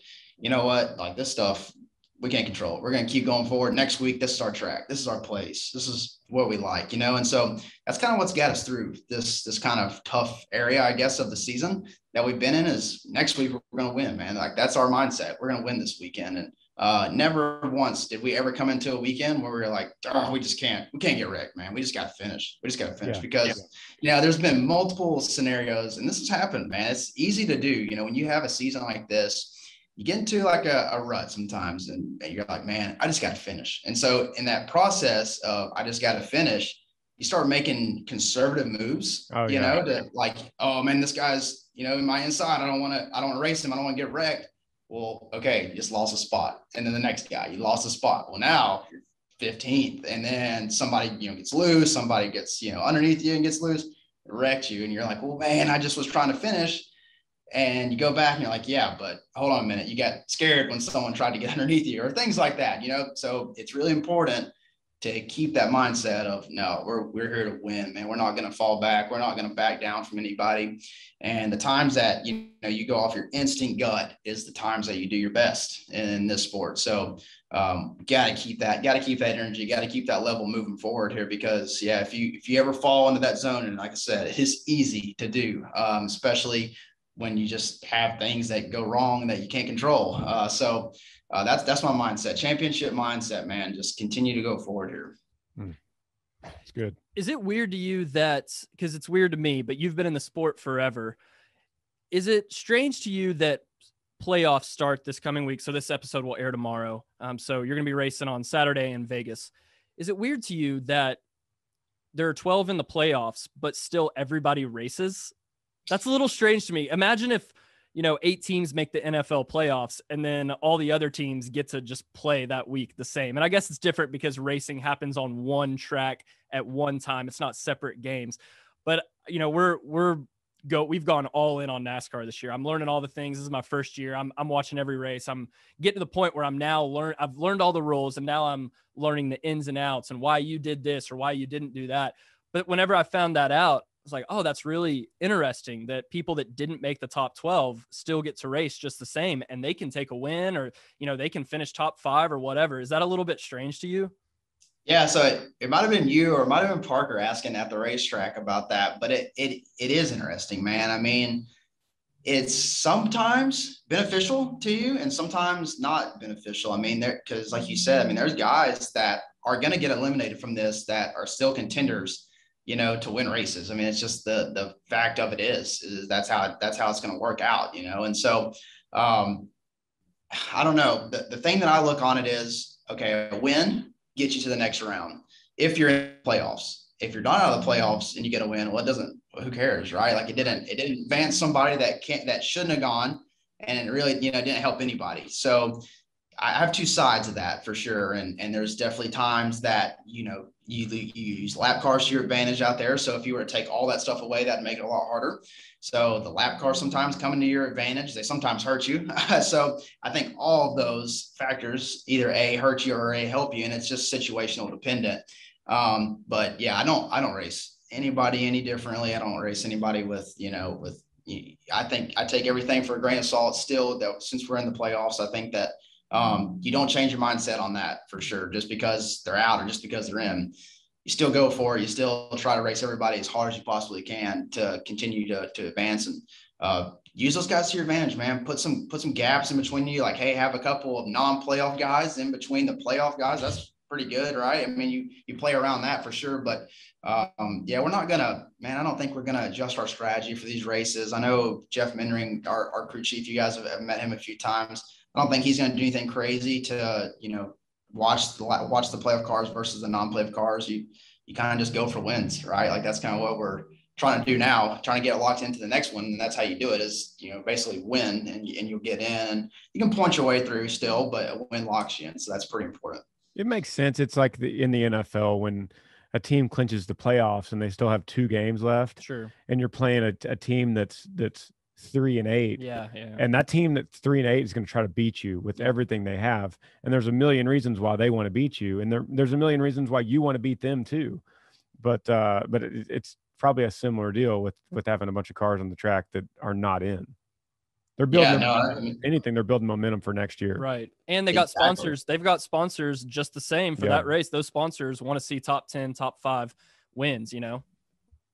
like this stuff, we can't control it. We're going to keep going forward. Next week, this is our track. This is our place. This is what we like, And so that's kind of what's got us through this kind of tough area, I guess, of the season that we've been in. Is next week we're going to win, man. Like that's our mindset. We're going to win this weekend. And never once did we ever come into a weekend where we were like, oh, we can't get wrecked, man. We just got to finish. Because, there's been multiple scenarios, and this has happened, man. It's easy to do. When you have a season like this, you get into like a rut sometimes, and you're like, man, I just got to finish. And so in that process of I just got to finish, you start making conservative moves, to like, oh man, this guy's, in my inside. I don't want to race him. I don't want to get wrecked. Well, okay, you just lost a spot. And then the next guy, you lost a spot. Well, now you're 15th, and then somebody, gets loose. Somebody gets, underneath you and gets loose, wrecked you. And you're like, well, man, I just was trying to finish. And you go back and you're like, yeah, but hold on a minute. You got scared when someone tried to get underneath you or things like that, So it's really important to keep that mindset of, no, we're here to win, man. We're not going to fall back. We're not going to back down from anybody. And the times that, you go off your instinct gut is the times that you do your best in this sport. So got to keep that energy, got to keep that level moving forward here, because if you ever fall into that zone, and like I said, it's easy to do, especially when you just have things that go wrong that you can't control. So that's my mindset, championship mindset, man. Just continue to go forward here. That's good. Is it weird to you that, because it's weird to me, but you've been in the sport forever, is it strange to you that playoffs start this coming week? So this episode will air tomorrow. So you're going to be racing on Saturday in Vegas. Is it weird to you that there are 12 in the playoffs, but still everybody races? That's a little strange to me. Imagine if, 8 teams make the NFL playoffs and then all the other teams get to just play that week the same. And I guess it's different because racing happens on one track at one time. It's not separate games. But, we've gone all in on NASCAR this year. I'm learning all the things. This is my first year. I'm watching every race. I'm getting to the point where I've learned all the rules, and now I'm learning the ins and outs and why you did this or why you didn't do that. But whenever I found that out, I was like, oh, that's really interesting that people that didn't make the top 12 still get to race just the same, and they can take a win, or, they can finish top 5 or whatever. Is that a little bit strange to you? Yeah, so it might have been you or it might have been Parker asking at the racetrack about that, but it is interesting, man. I mean, it's sometimes beneficial to you and sometimes not beneficial. I mean, because like you said, I mean, there's guys that are going to get eliminated from this that are still contenders, to win races. I mean, it's just the fact of it is that's how it's going to work out, And so I don't know. The thing that I look on it is, okay, a win get you to the next round. If you're in playoffs, if you're not out of the playoffs and you get a win, who cares, right? Like it didn't advance somebody that shouldn't have gone, and it really, didn't help anybody. So I have two sides of that for sure. And there's definitely times that, you use lap cars to your advantage out there. So if you were to take all that stuff away, that'd make it a lot harder. So the lap cars sometimes come into your advantage. They sometimes hurt you. So I think all of those factors either A, hurt you or A, help you. And it's just situational dependent. But yeah, I don't race anybody any differently. I don't race anybody with I think I take everything for a grain of salt still, that since we're in the playoffs, I think that you don't change your mindset on that for sure. Just because they're out or just because they're in, you still go for it. You still try to race everybody as hard as you possibly can to continue to advance, and use those guys to your advantage, man. Put some gaps in between you. Like, hey, have a couple of non-playoff guys in between the playoff guys. That's pretty good, right? I mean, you play around that for sure. But we're not gonna, man. I don't think we're gonna adjust our strategy for these races. I know Jeff Menring, our crew chief. You guys have met him a few times. I don't think he's going to do anything crazy to, watch the playoff cars versus the non-playoff cars. You kind of just go for wins, right? Like that's kind of what we're trying to do now, trying to get locked into the next one. And that's how you do it is, basically win and you'll get in, and you can point your way through still, but a win locks you in. So that's pretty important. It makes sense. It's like in the NFL when a team clinches the playoffs and they still have 2 games left. Sure. And you're playing a team that's 3-8. Yeah. And that team that's 3-8 is going to try to beat you with everything they have. And there's a million reasons why they want to beat you. And there's a million reasons why you want to beat them too. But it's probably a similar deal with having a bunch of cars on the track that are not in. They're building anything. They're building momentum for next year. Right. And they got sponsors. They've got sponsors just the same for that race. Those sponsors want to see top 10, top 5 wins, And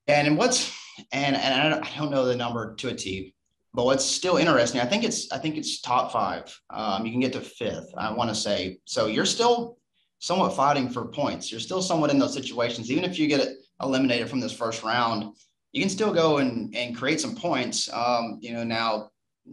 I don't know the number to a T, but what's still interesting, I think it's top 5. You can get to 5th, I want to say. So you're still somewhat fighting for points. You're still somewhat in those situations. Even if you get eliminated from this first round, you can still go and create some points. Now,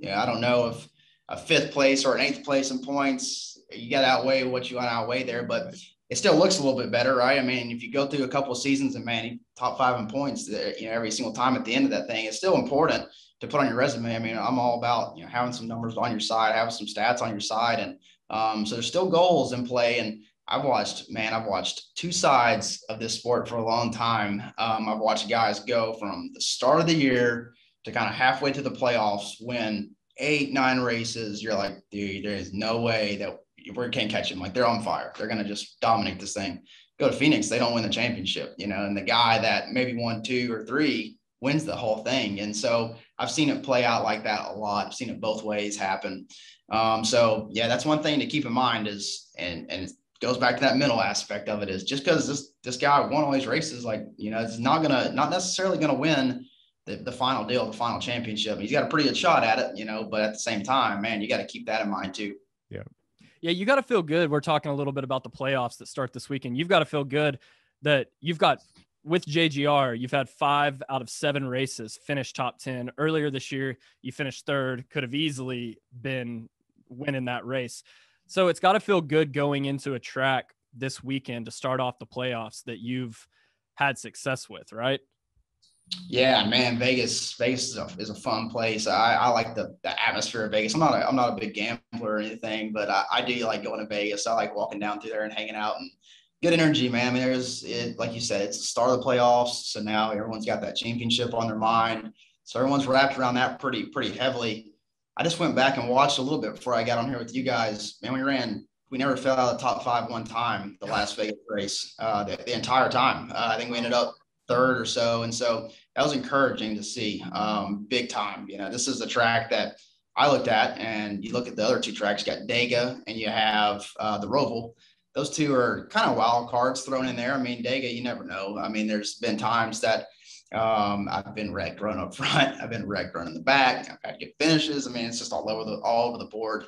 I don't know if a 5th place or an 8th place in points, you got to outweigh what you want to outweigh there, but it still looks a little bit better, right? I mean, if you go through a couple of seasons and, man, top 5 in points, every single time at the end of that thing, it's still important to put on your resume. I mean, I'm all about, having some numbers on your side, having some stats on your side. And so there's still goals in play. And I've watched 2 sides of this sport for a long time. I've watched guys go from the start of the year to kind of halfway to the playoffs, win 8-9 races. You're like, dude, there is no way that we can't catch them. Like, they're on fire. They're going to just dominate this thing. go to Phoenix, they don't win the championship, and the guy that maybe won 2 or 3 wins the whole thing. And so I've seen it play out like that a lot. I've seen it both ways happen. So yeah, that's one thing to keep in mind is, and it goes back to that mental aspect of it, is just because this guy won all these races, like, it's not necessarily going to win the final deal, the final championship. He's got a pretty good shot at it, but at the same time, man, you got to keep that in mind too. Yeah. Yeah, you got to feel good. We're talking a little bit about the playoffs that start this weekend. You've got to feel good that you've got, with JGR, you've had 5 out of 7 races finish top 10. Earlier this year, you finished 3rd, could have easily been winning that race. So it's got to feel good going into a track this weekend to start off the playoffs that you've had success with, right? Yeah, man, Vegas is a fun place. I like the atmosphere of Vegas. I'm not a big gambler or anything, but I do like going to Vegas. I like walking down through there and hanging out, and good energy, man. I mean, like you said, it's the start of the playoffs, so now everyone's got that championship on their mind. So everyone's wrapped around that pretty heavily. I just went back and watched a little bit before I got on here with you guys. Man, we never fell out of the top 5 one time the Las Vegas race, the entire time. I think we ended up 3rd or so. And so that was encouraging to see, big time. This is the track that I looked at, and you look at the other 2 tracks, you got Dega and you have the Roval. Those 2 are kind of wild cards thrown in there. I mean, Dega, you never know. I mean, there's been times that I've been wrecked running up front. I've been wrecked running the back. I've had good finishes. I mean, it's just all over the board.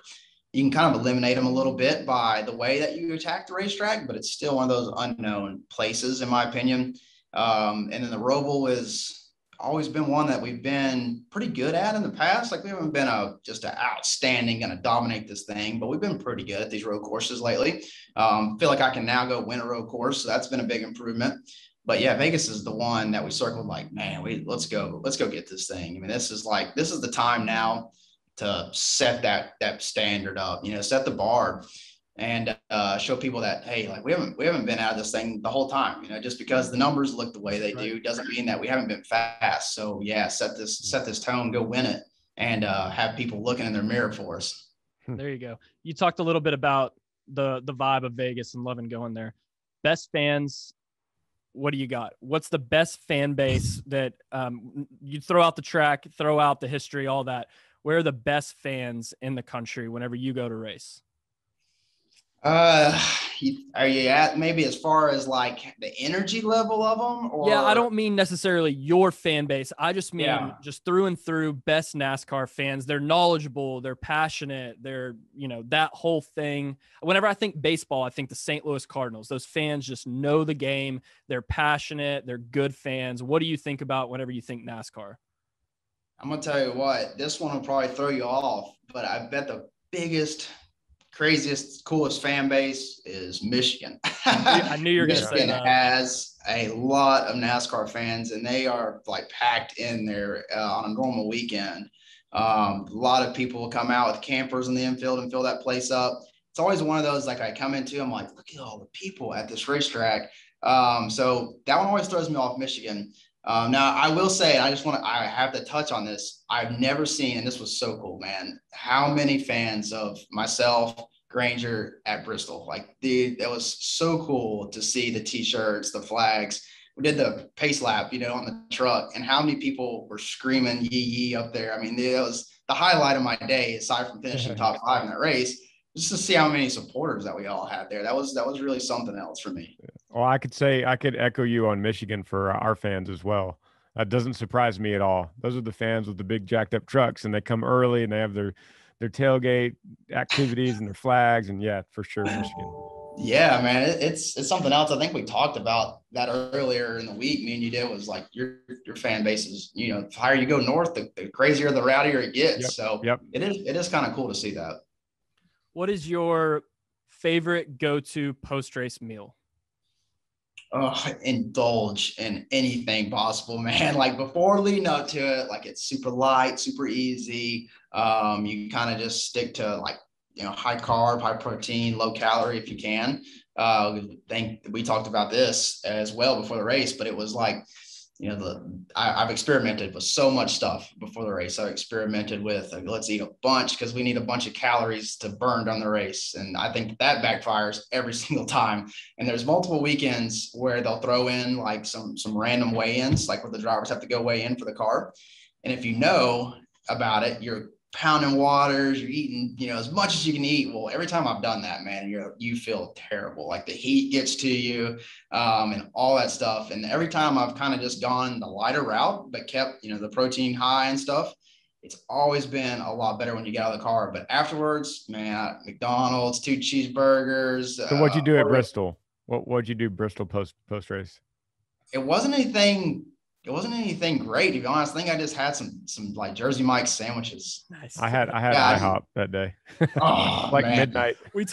You can kind of eliminate them a little bit by the way that you attack the racetrack, but it's still one of those unknown places, in my opinion. And then the Roval is always been one that we've been pretty good at in the past. Like, we haven't been just an outstanding, going to dominate this thing, but we've been pretty good at these road courses lately. Feel like I can now go win a road course. So that's been a big improvement. But yeah, Vegas is the one that we circled like, man, let's go get this thing. I mean, this is the time now to set that standard up, set the bar, and show people that, hey, like, we haven't been out of this thing the whole time. Just because the numbers look the way they do doesn't mean that we haven't been fast. So yeah, set this tone, go win it, and have people looking in their mirror for us. There you go. You talked a little bit about the vibe of Vegas and loving going there. Best fans, what do you got? What's the best fan base that you throw out the track, throw out the history, all that? Where are the best fans in the country whenever you go to race? Are you at maybe as far as like the energy level of them? Or? Yeah, I don't mean necessarily your fan base. I just mean just through and through best NASCAR fans. They're knowledgeable, they're passionate, they're, that whole thing. Whenever I think baseball, I think the St. Louis Cardinals. Those fans just know the game. They're passionate. They're good fans. What do you think about whenever you think NASCAR? I'm going to tell you what, this one will probably throw you off, but I bet the biggest, craziest, coolest fan base is Michigan. I knew you were going to say that. Michigan has a lot of NASCAR fans, and they are like packed in there on a normal weekend. A lot of people come out with campers in the infield and fill that place up. It's always one of those, like, I come into, I'm like, look at all the people at this racetrack. So that one always throws me off, Michigan. Now, I will say, I have to touch on this. I've never seen, and this was so cool, man, how many fans of myself, Granger at Bristol. Like, dude, that was so cool to see the T-shirts, the flags. We did the pace lap, on the truck, and how many people were screaming Yee Yee up there. I mean, that was the highlight of my day, aside from finishing top 5 in that race, just to see how many supporters that we all had there. That was really something else for me. Well, I could echo you on Michigan for our fans as well. That doesn't surprise me at all. Those are the fans with the big jacked up trucks, and they come early and they have their tailgate activities and their flags. And yeah, for sure, Michigan. Yeah, man, it's something else. I think we talked about that earlier in the week. Me and you did, was like your fan base is, the higher you go north, the crazier, the rowdier it gets. It is kind of cool to see that. What is your favorite go-to post-race meal? Indulge in anything possible, man. Like, before leading up to it, like, it's super light, super easy. You kind of just stick to, like, high carb, high protein, low calorie if you can. I think we talked about this as well before the race, but it was like, I've experimented with so much stuff before the race. I've experimented with let's eat a bunch because we need a bunch of calories to burn during the race. And I think that backfires every single time. And there's multiple weekends where they'll throw in like some random weigh-ins, like where the drivers have to go weigh in for the car. And if you know about it, you're pounding waters, you're eating, as much as you can eat. Well, every time I've done that, man, you feel terrible. Like the heat gets to you, and all that stuff. And every time I've kind of just gone the lighter route, but kept, the protein high and stuff, it's always been a lot better when you get out of the car. But afterwards, man, McDonald's, 2 cheeseburgers. So what'd you do at Bristol? What'd you do Bristol post race? It wasn't anything great, to be honest. I think I just had some like Jersey Mike's sandwiches. Nice. I had IHOP that day. Oh, like man. midnight. We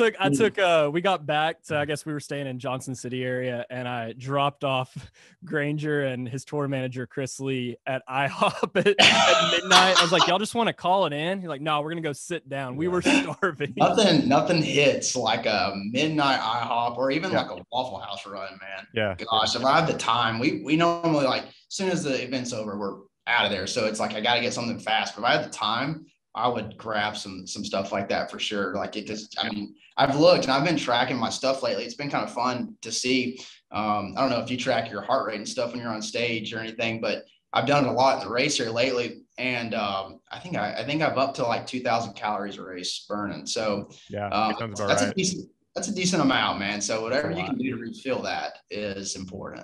got back to, I guess we were staying in Johnson City area, and I dropped off Granger and his tour manager, Chris Lee, at IHOP at midnight. I was like, y'all just want to call it in? He's like, no, we're going to go sit down. We were starving. Nothing hits like a midnight IHOP or even like a Waffle House run, man. Yeah. Gosh, if I have the time, we normally, like, as soon as the event's over, we're out of there. So it's like, I got to get something fast. But if I had the time, I would grab some stuff like that for sure. Like I've looked and I've been tracking my stuff lately. It's been kind of fun to see. I don't know if you track your heart rate and stuff when you're on stage or anything, but I've done it a lot in the race here lately. And I think I've up to like 2,000 calories a race burning. So yeah, that's right. That's a decent amount, man. So whatever you can do to refill that is important.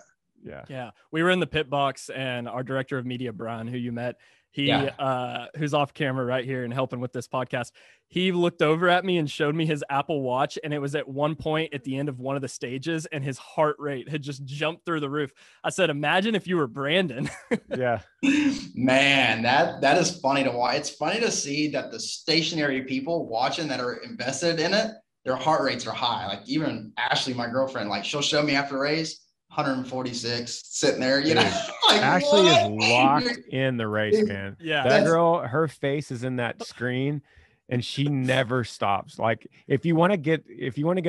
Yeah. We were in the pit box, and our director of media, Brian, who you met, who's off camera right here and helping with this podcast, he looked over at me and showed me his Apple Watch, and it was at one point at the end of one of the stages, and his heart rate had just jumped through the roof. I said, imagine if you were Brandon. Yeah. Man, that is funny to watch. It's funny to see that the stationary people watching that are invested in it, their heart rates are high. Like even Ashley, my girlfriend, like she'll show me after the race, 146 sitting there, Dude, like, Ashley what? is locked in the race, man. Yeah. That girl, her face is in that screen and she never stops. Like if you want to get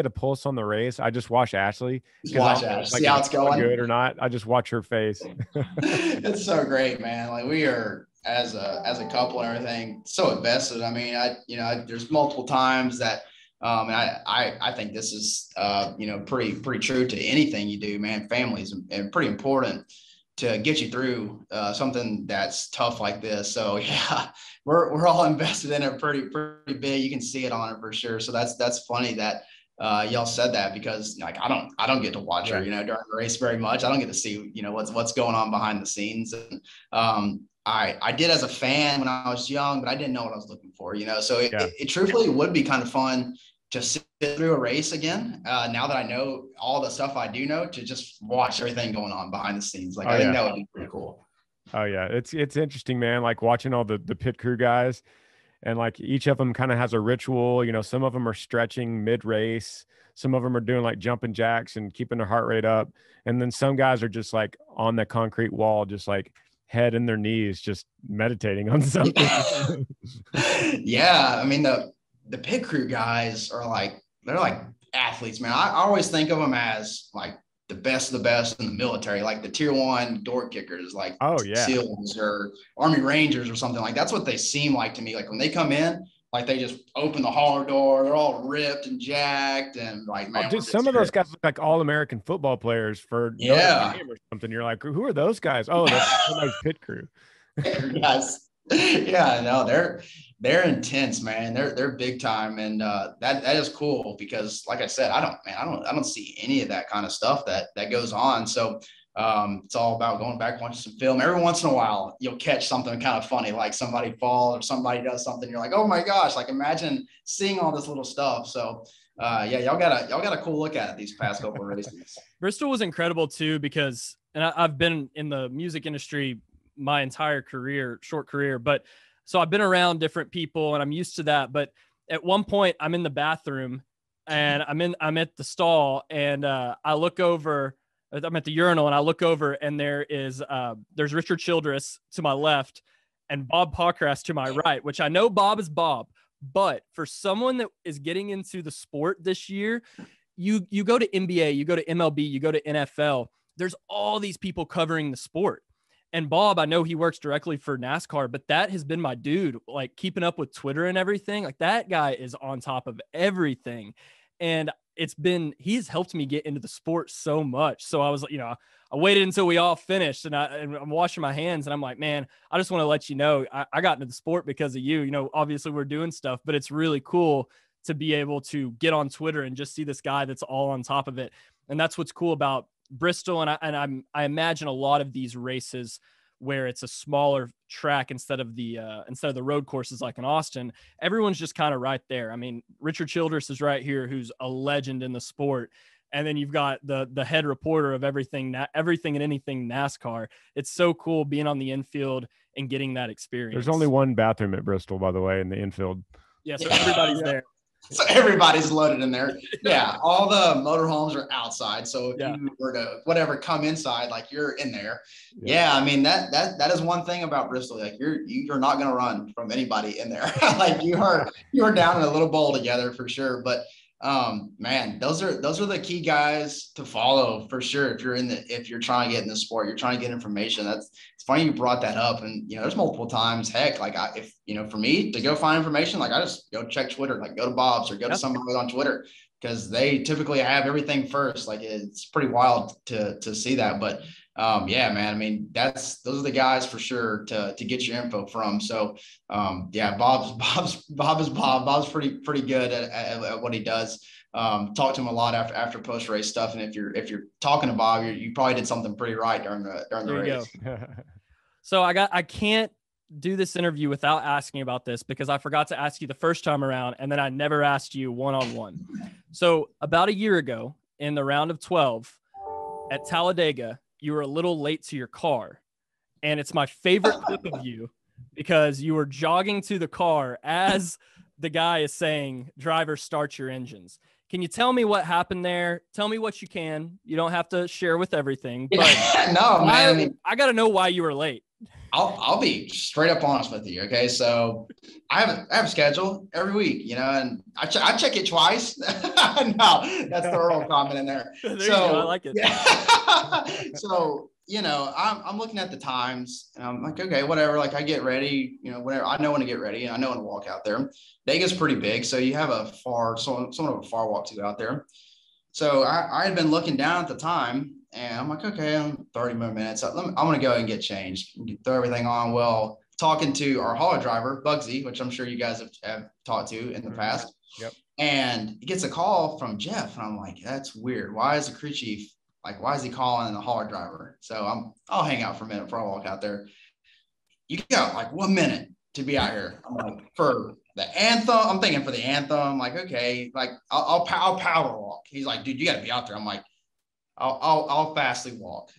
a pulse on the race, I just watch Ashley. Watch Ashley. Like, see how it's going. Good or not, I just watch her face. It's so great, man. Like we are as a couple and everything so invested. I mean, there's multiple times that and I think this is, pretty true to anything you do, man. Families and pretty important to get you through something that's tough like this. So yeah, we're all invested in it pretty big. You can see it on it for sure. So that's funny that y'all said that, because like I don't get to watch her, during the race very much. I don't get to see, what's going on behind the scenes. And I did as a fan when I was young, but I didn't know what I was looking for, so it truthfully would be kind of fun to sit through a race again. Now that I know all the stuff I do know, to just watch everything going on behind the scenes. Like, I think that would be pretty cool. Oh yeah. It's interesting, man. Like watching all the pit crew guys, and like each of them kind of has a ritual, some of them are stretching mid race. Some of them are doing like jumping jacks and keeping their heart rate up. And then some guys are just like on the concrete wall, just like head in their knees, just meditating on something. Yeah. I mean, the pit crew guys are they're like athletes, man. I always think of them as like the best of the best in the military, like the tier 1 door kickers, like SEALs or Army Rangers or something. Like that's what they seem like to me. Like when they come in, like they just open the hauler door, they're all ripped and jacked, and like, man, dude, some of those guys look like all-American football players for Notre Dame or something. You're like, who are those guys? Oh, that's somebody's pit crew. Yes. Yeah, no, they're intense, man. They're big time, and that is cool, because like I said, I don't see any of that kind of stuff that goes on. So it's all about going back, watching some film. Every once in a while, you'll catch something kind of funny, like somebody falls or somebody does something. You're like, oh my gosh! Like imagine seeing all this little stuff. So y'all got a cool look at it these past couple of races. Bristol was incredible too, because I've been in the music industry my entire short career, but so I've been around different people and I'm used to that. But at one point I'm in the bathroom and I'm at the stall, and I look over, I'm at the urinal, and I look over, and there's Richard Childress to my left and Bob Pockrass to my right, which I know Bob is Bob, but for someone that is getting into the sport this year, you go to NBA, you go to MLB, you go to NFL, there's all these people covering the sport. And Bob, I know he works directly for NASCAR, but that has been my dude, like keeping up with Twitter and everything. Like that guy is on top of everything. And he's helped me get into the sport so much. So I was, I waited until we all finished and I'm washing my hands and I'm like, man, I just want to let you know, I got into the sport because of you. Obviously we're doing stuff, but it's really cool to be able to get on Twitter and just see this guy that's all on top of it. And that's what's cool about Bristol. And I imagine a lot of these races where it's a smaller track instead of the road courses like in Austin, everyone's just kind of right there. I mean, Richard Childress is right here, who's a legend in the sport. And then you've got the head reporter of everything and anything NASCAR. It's so cool being on the infield and getting that experience. There's only one bathroom at Bristol, by the way, in the infield. Yeah, so everybody's there. So everybody's loaded in there. Yeah, all the motorhomes are outside. So if you were to come inside, like you're in there. Yeah, I mean that is one thing about Bristol. Like you're not gonna run from anybody in there. Like you are down in a little bowl together for sure. But man, those are the key guys to follow for sure. If you're trying to get in the sport, you're trying to get information. It's funny you brought that up. And there's multiple times, heck, like for me to go find information, like I just go check Twitter, like go to Bob's or go to somebody on Twitter, because they typically have everything first. Like it's pretty wild to see that. But yeah, man, I mean, those are the guys for sure to get your info from. So yeah, Bob's pretty good at what he does. Talk to him a lot after post race stuff. And if you're talking to Bob, you probably did something pretty right during the race. So I can't do this interview without asking about this, because I forgot to ask you the first time around, and then I never asked you one-on-one. So about a year ago in the round of 12 at Talladega, you were a little late to your car. And it's my favorite clip of you because you were jogging to the car as the guy is saying, driver, start your engines. Can you tell me what happened there? Tell me what you can. You don't have to share with everything. But no, man. I got to know why you were late. I'll be straight up honest with you. Okay. So I have a schedule every week, and I check it twice. No, that's the Earl comment in there. There you go. I like it. Yeah. So, I'm looking at the times and I'm like, okay, whatever. Like I get ready, whenever I know when to get ready and I know when to walk out there. Vegas is pretty big. So you have somewhat of a far walk to out there. So I had been looking down at the time and I'm like, okay, I'm 30 more minutes. I'm going to go and get changed, throw everything on. Well, talking to our hauler driver, Bugsy, which I'm sure you guys have talked to in the past. Yep. And he gets a call from Jeff. And I'm like, that's weird. Why is the crew chief, why is he calling the hauler driver? So I'll hang out for a minute before I walk out there. You got 1 minute to be out here. I'm like, for the anthem, I'm thinking for the anthem, like, okay, I'll power walk. He's like, dude, you got to be out there. I'm like, I'll fastly walk,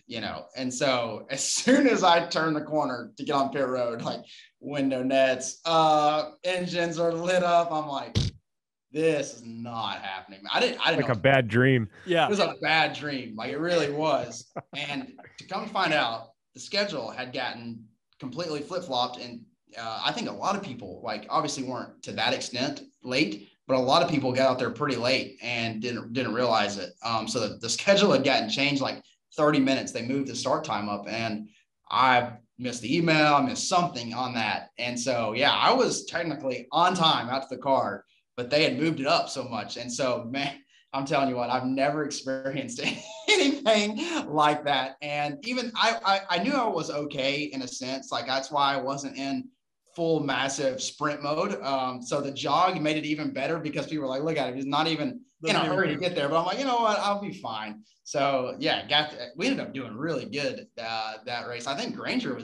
And so as soon as I turn the corner to get on pit road, window nets, engines are lit up. I'm like, this is not happening. I didn't like know. A bad dream. Yeah. It was a bad dream. It really was. And to come find out, the schedule had gotten completely flip-flopped. And I think a lot of people, obviously weren't to that extent late, but a lot of people got out there pretty late and didn't realize it. So the schedule had gotten changed 30 minutes. They moved the start time up, and I missed the email. I missed something on that. And so, yeah, I was technically on time out to the car, but they had moved it up so much. And so, man, I'm telling you what, I've never experienced anything like that. And even I knew I was okay in a sense. That's why I wasn't in full massive sprint mode. So the jog made it even better because people were like, look at him, he's not even in a hurry to get there. But I'm like, you know what, I'll be fine. So yeah, we ended up doing really good that race. I think Granger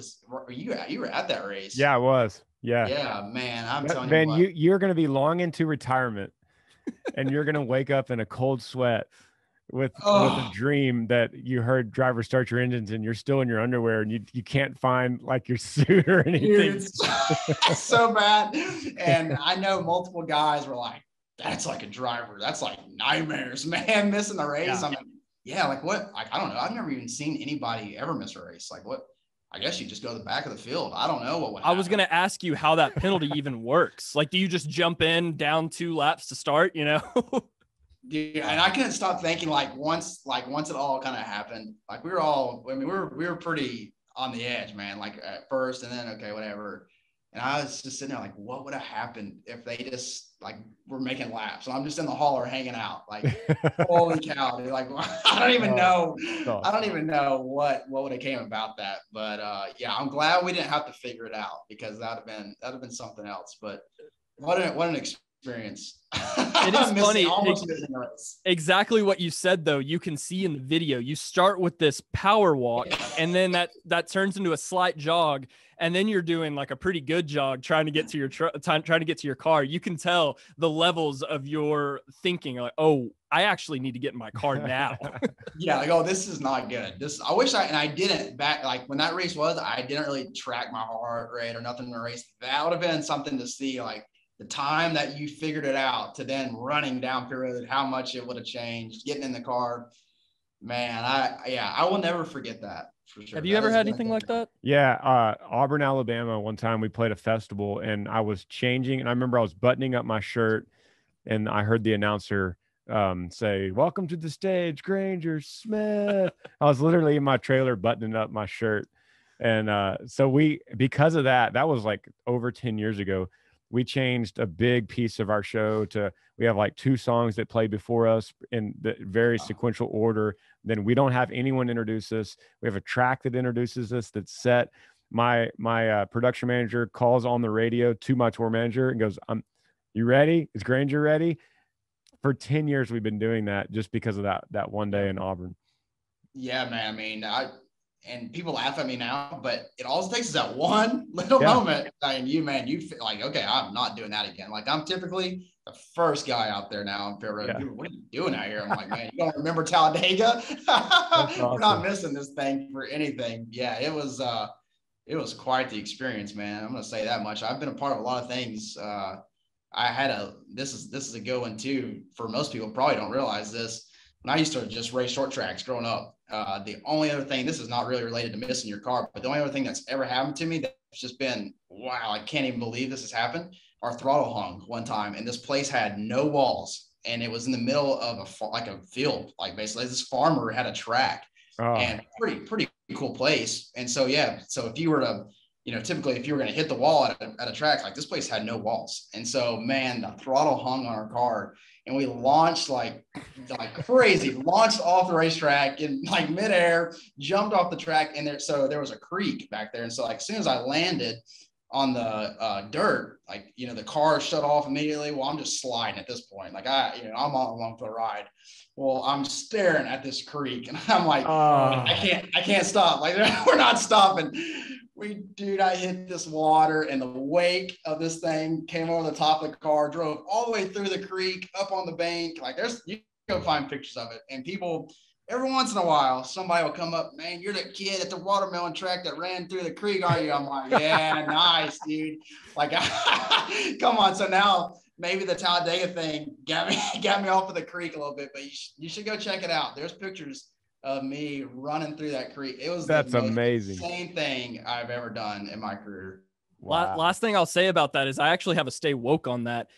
you were at that race. Yeah, I was. Yeah, man. I'm telling you what. You're going to be long into retirement and you're going to wake up in a cold sweat with a dream that you heard driver start your engines and you're still in your underwear and you can't find your suit or anything. It's so bad. And I know multiple guys were like, that's like a driver. That's nightmares, man, missing the race. Yeah. I'm like, what? I don't know. I've never even seen anybody ever miss a race. What? I guess you just go to the back of the field. I don't know what would happen. I was going to ask you how that penalty even works. Do you just jump in down 2 laps to start, Yeah, and I couldn't stop thinking once it all kind of happened, we were all, we were pretty on the edge, man, like at first, and then, okay, whatever. And I was just sitting there like, what would have happened if they just like were making laps? And I'm just in the hauler hanging out, like, holy cow, dude. Like, I don't even know. I don't even know what would have came about that. But yeah, I'm glad we didn't have to figure it out, because that'd have been something else. But what an experience. It is funny. Almost missing a race. Exactly what you said, though. You can see in the video, you start with this power walk, and then that turns into a slight jog, and then you're doing like a pretty good jog trying to get to your trying to get to your car. You can tell the levels of your thinking, like, oh, I actually need to get in my car now. Yeah, like, oh, this is not good. I wish I didn't back, like when that race was, I didn't really track my heart rate or nothing in the race. That would have been something to see, like the time that you figured it out to then running down pit road, how much it would have changed, getting in the car. Man, I will never forget that, for sure. Have you ever had anything like that? Yeah. Auburn, Alabama. One time we played a festival and I was changing, and I remember I was buttoning up my shirt and I heard the announcer say, "Welcome to the stage, Granger Smith." I was literally in my trailer buttoning up my shirt. And so because of that was like over 10 years ago, we changed a big piece of our show we have like 2 songs that play before us in the very sequential order. Then we don't have anyone introduce us. We have a track that introduces us that's set. My production manager calls on the radio to my tour manager and goes, "You ready? Is Granger ready?" For 10 years, we've been doing that just because of that one day in Auburn. Yeah, man. I mean, and people laugh at me now, but it all takes is that one little moment. And you feel like, okay, I'm not doing that again. Like, I'm typically the first guy out there now on pit road. Yeah. What are you doing out here? I'm like, man, you don't remember Talladega? Awesome. We're not missing this thing for anything. Yeah, it was quite the experience, man. I'm gonna say that much. I've been a part of a lot of things. This is a good one too. For most people, probably don't realize this. When I used to just race short tracks growing up, the only other thing, this is not really related to missing your car, but the only other thing that's ever happened to me that's just been, wow, I can't even believe this has happened. Our throttle hung one time, and this place had no walls, and it was in the middle of a field. Like, basically this farmer had a track, and pretty cool place. And so, yeah, so if you were to, typically if you were going to hit the wall at a track, like this place had no walls. And so, man, the throttle hung on our car, and we launched like crazy, launched off the racetrack in like midair, jumped off the track. And there was a creek back there. And so, like, as soon as I landed on the dirt, like, the car shut off immediately. Well, I'm just sliding at this point. Like, I'm on along for the ride. Well, I'm staring at this creek, and I'm like, I can't stop. Like, we're not stopping. I hit this water, and the wake of this thing came over the top of the car, drove all the way through the creek, up on the bank. Like, you can go find pictures of it. And people, every once in a while, somebody will come up, "Man, you're the kid at the watermelon track that ran through the creek, are you?" I'm like, "Yeah, nice, dude." Like, come on. So now maybe the Talladega thing got me off of the creek a little bit, but you should go check it out. There's pictures of me running through that creek. That's amazing. Same thing I've ever done in my career. Wow. Last thing I'll say about that is I actually have a stay woke on that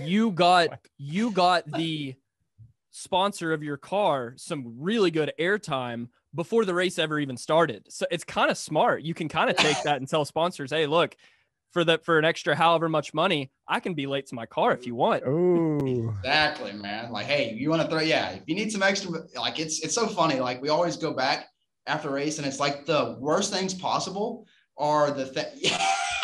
you got the sponsor of your car some really good airtime before the race ever even started. So it's kind of smart. You can kind of take that and tell sponsors, "Hey, look, for an extra however much money, I can be late to my car if you want." Ooh. Exactly, man. Like, hey, you want to throw, if you need some extra, like, it's so funny. Like, we always go back after race, and it's like the worst things possible are the thing.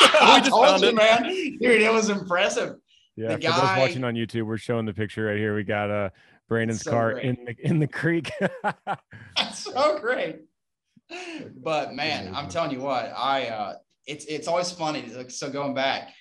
I told you, man. Dude, it was impressive. Yeah, for those watching on YouTube, we're showing the picture right here. We got Brandon's car in the creek. That's so great. But man, I'm telling you what, it's always funny. Like, so going back,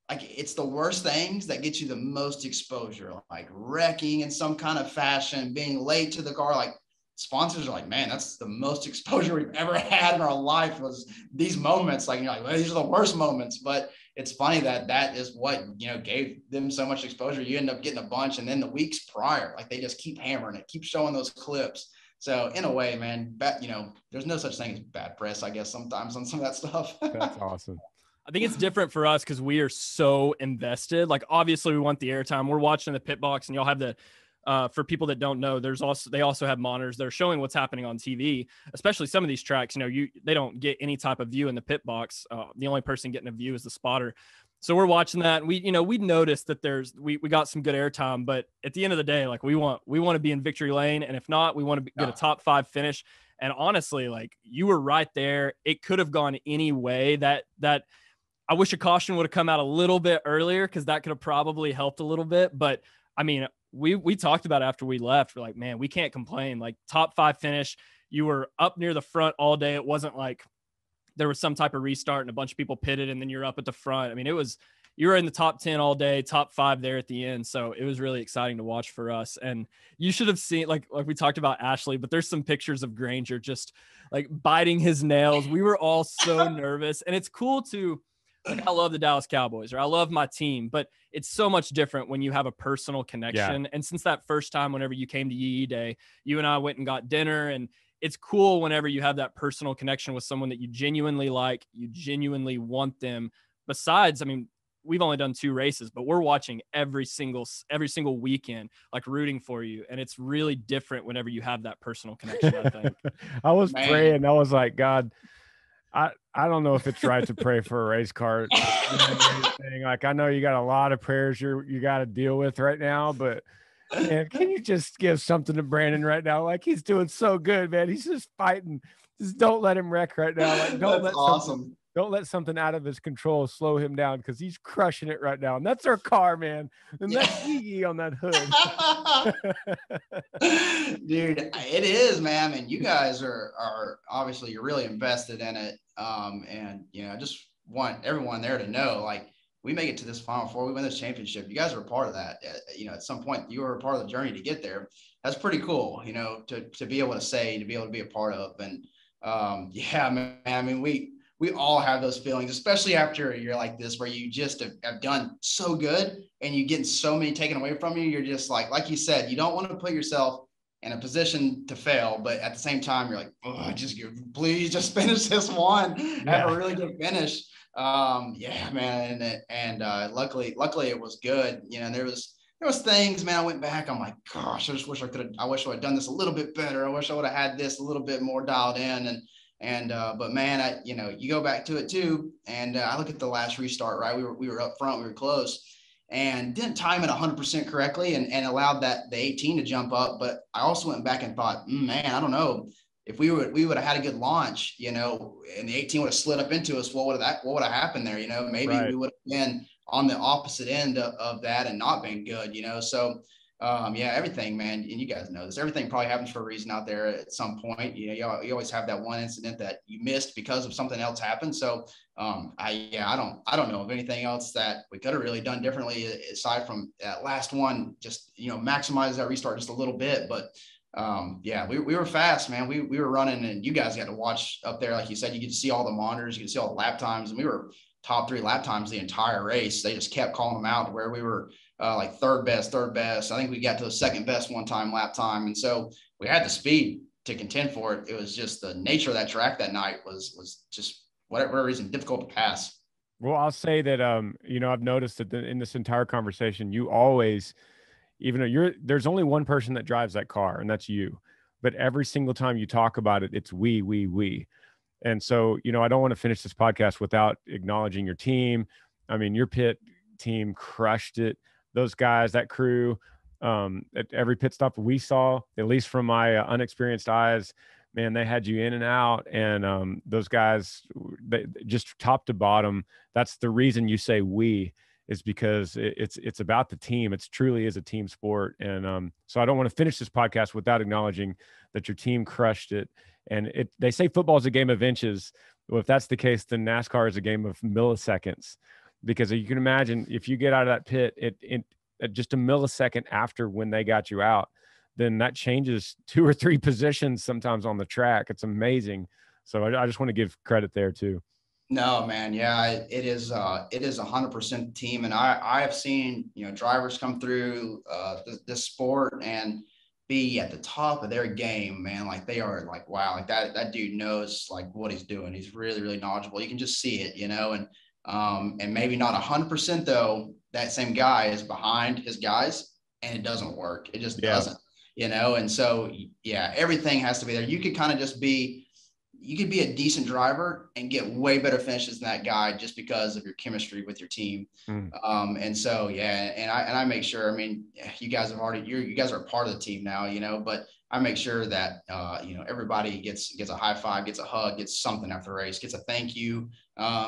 like, it's the worst things that get you the most exposure, like wrecking in some kind of fashion, being late to the car. Like, sponsors are like, "Man, that's the most exposure we've ever had in our life, was these moments." Like, you're like, "Well, these are the worst moments." But it's funny that is what, gave them so much exposure. You end up getting a bunch, and then the weeks prior, like, they just keep hammering it, keep showing those clips. So in a way, man, there's no such thing as bad press, I guess, sometimes on some of that stuff. That's awesome. I think it's different for us because we are so invested. Like, obviously we want the airtime. We're watching the pit box, and y'all have the For people that don't know, they also have monitors that are showing what's happening on TV, especially some of these tracks. They don't get any type of view in the pit box. The only person getting a view is the spotter. So we're watching that, and we noticed that we got some good airtime, but at the end of the day, like we want to be in victory lane, and if not, we want to get a top 5 finish. And honestly, like you were right there. It could have gone any way. That I wish a caution would have come out a little bit earlier, because that could have probably helped a little bit. But I mean, we talked about it after we left. We're like, man, we can't complain. Like top 5 finish. You were up near the front all day. It wasn't like there was some type of restart and a bunch of people pitted and then you're up at the front. I mean, you were in the top 10 all day, top 5 there at the end. So it was really exciting to watch for us. And you should have seen, like we talked about Ashley, but there's some pictures of Granger just like biting his nails. We were all so nervous, and it's cool to, like, I love the Dallas Cowboys, or I love my team, but it's so much different when you have a personal connection. Yeah. And since that first time, whenever you came to Yee Yee Day, you and I went and got dinner, and it's cool whenever you have that personal connection with someone that you genuinely like, you genuinely want them. Besides, I mean, we've only done 2 races, but we're watching every single weekend, like rooting for you. And it's really different whenever you have that personal connection, I think. I was praying. I was like, God, I don't know if it's right to pray for a race car. Like, I know you got a lot of prayers you got to deal with right now, but man, can you just give something to Brandon right now? Like, he's doing so good, man. He's just fighting. Just don't let him wreck right now. Like, don't let something out of his control slow him down, because he's crushing it right now. And that's our car, man. And that's Yee Yee on that hood. Dude, it is, man. And you guys are obviously, you're really invested in it. And I just want everyone there to know, like, we make it to this Final Four, we win this championship. You guys are a part of that. At some point, you were a part of the journey to get there. That's pretty cool, to be able to say, to be able to be a part of. And yeah, man, I mean, we all have those feelings, especially after a year like this, where you just have done so good and you get so many taken away from you. You're just like you said, you don't want to put yourself in a position to fail, but at the same time, you're like, oh, please just finish this one. Have a really good finish. Yeah, man. And luckily it was good. There was things, man. I went back. I'm like, gosh, I wish I had done this a little bit better. I wish I would have had this a little bit more dialed in. But man, you go back to it too. And I look at the last restart, right? We were up front, we were close, and didn't time it 100% correctly, and allowed the 18 to jump up. But I also went back and thought, man, I don't know if we would have had a good launch, and the 18 would have slid up into us. What would have happened there? Maybe we would have been on the opposite end of that and not been good, So yeah, everything, man. And you guys know this, everything probably happens for a reason out there at some point. You always have that one incident that you missed because of something else happened. So I don't know of anything else that we could have really done differently aside from that last one, just, maximize that restart just a little bit. But yeah, we were fast, man. We were running, and you guys got to watch up there. Like you said, you get to see all the monitors, you can see all the lap times, and we were top 3 lap times the entire race. They just kept calling them out to where we were like third best. I think we got to the second best one time lap time. And so we had the speed to contend for it. It was just the nature of that track that night was just whatever reason difficult to pass. Well, I'll say that, I've noticed that in this entire conversation, you always, even though there's only one person that drives that car, and that's you, but every single time you talk about it, it's we. And so, I don't want to finish this podcast without acknowledging your team. I mean, your pit team crushed it. Those guys, that crew, at every pit stop we saw, at least from my unexperienced eyes, man, they had you in and out. And those guys, they just top to bottom. That's the reason you say we, is because it's about the team. It truly is a team sport. And so I don't want to finish this podcast without acknowledging that your team crushed it. And they say football is a game of inches. Well, if that's the case, then NASCAR is a game of milliseconds. Because you can imagine, if you get out of that pit, it just a millisecond after when they got you out, then that changes 2 or 3 positions sometimes on the track. It's amazing. So I just want to give credit there too. No, man. Yeah, it is 100% team. And I have seen, drivers come through this sport and be at the top of their game, man. Like, they are like, wow, like that dude knows like what he's doing. He's really, really knowledgeable. You can just see it, and maybe not 100% though, that same guy is behind his guys, and it doesn't work. It just Yeah. doesn't, and so, yeah, everything has to be there. You could kind of you could be a decent driver and get way better finishes than that guy just because of your chemistry with your team. And so, yeah, and I make sure, I mean, you guys you guys are a part of the team now, but I make sure that, everybody gets a high five, gets a hug, gets something after the race, gets a thank you,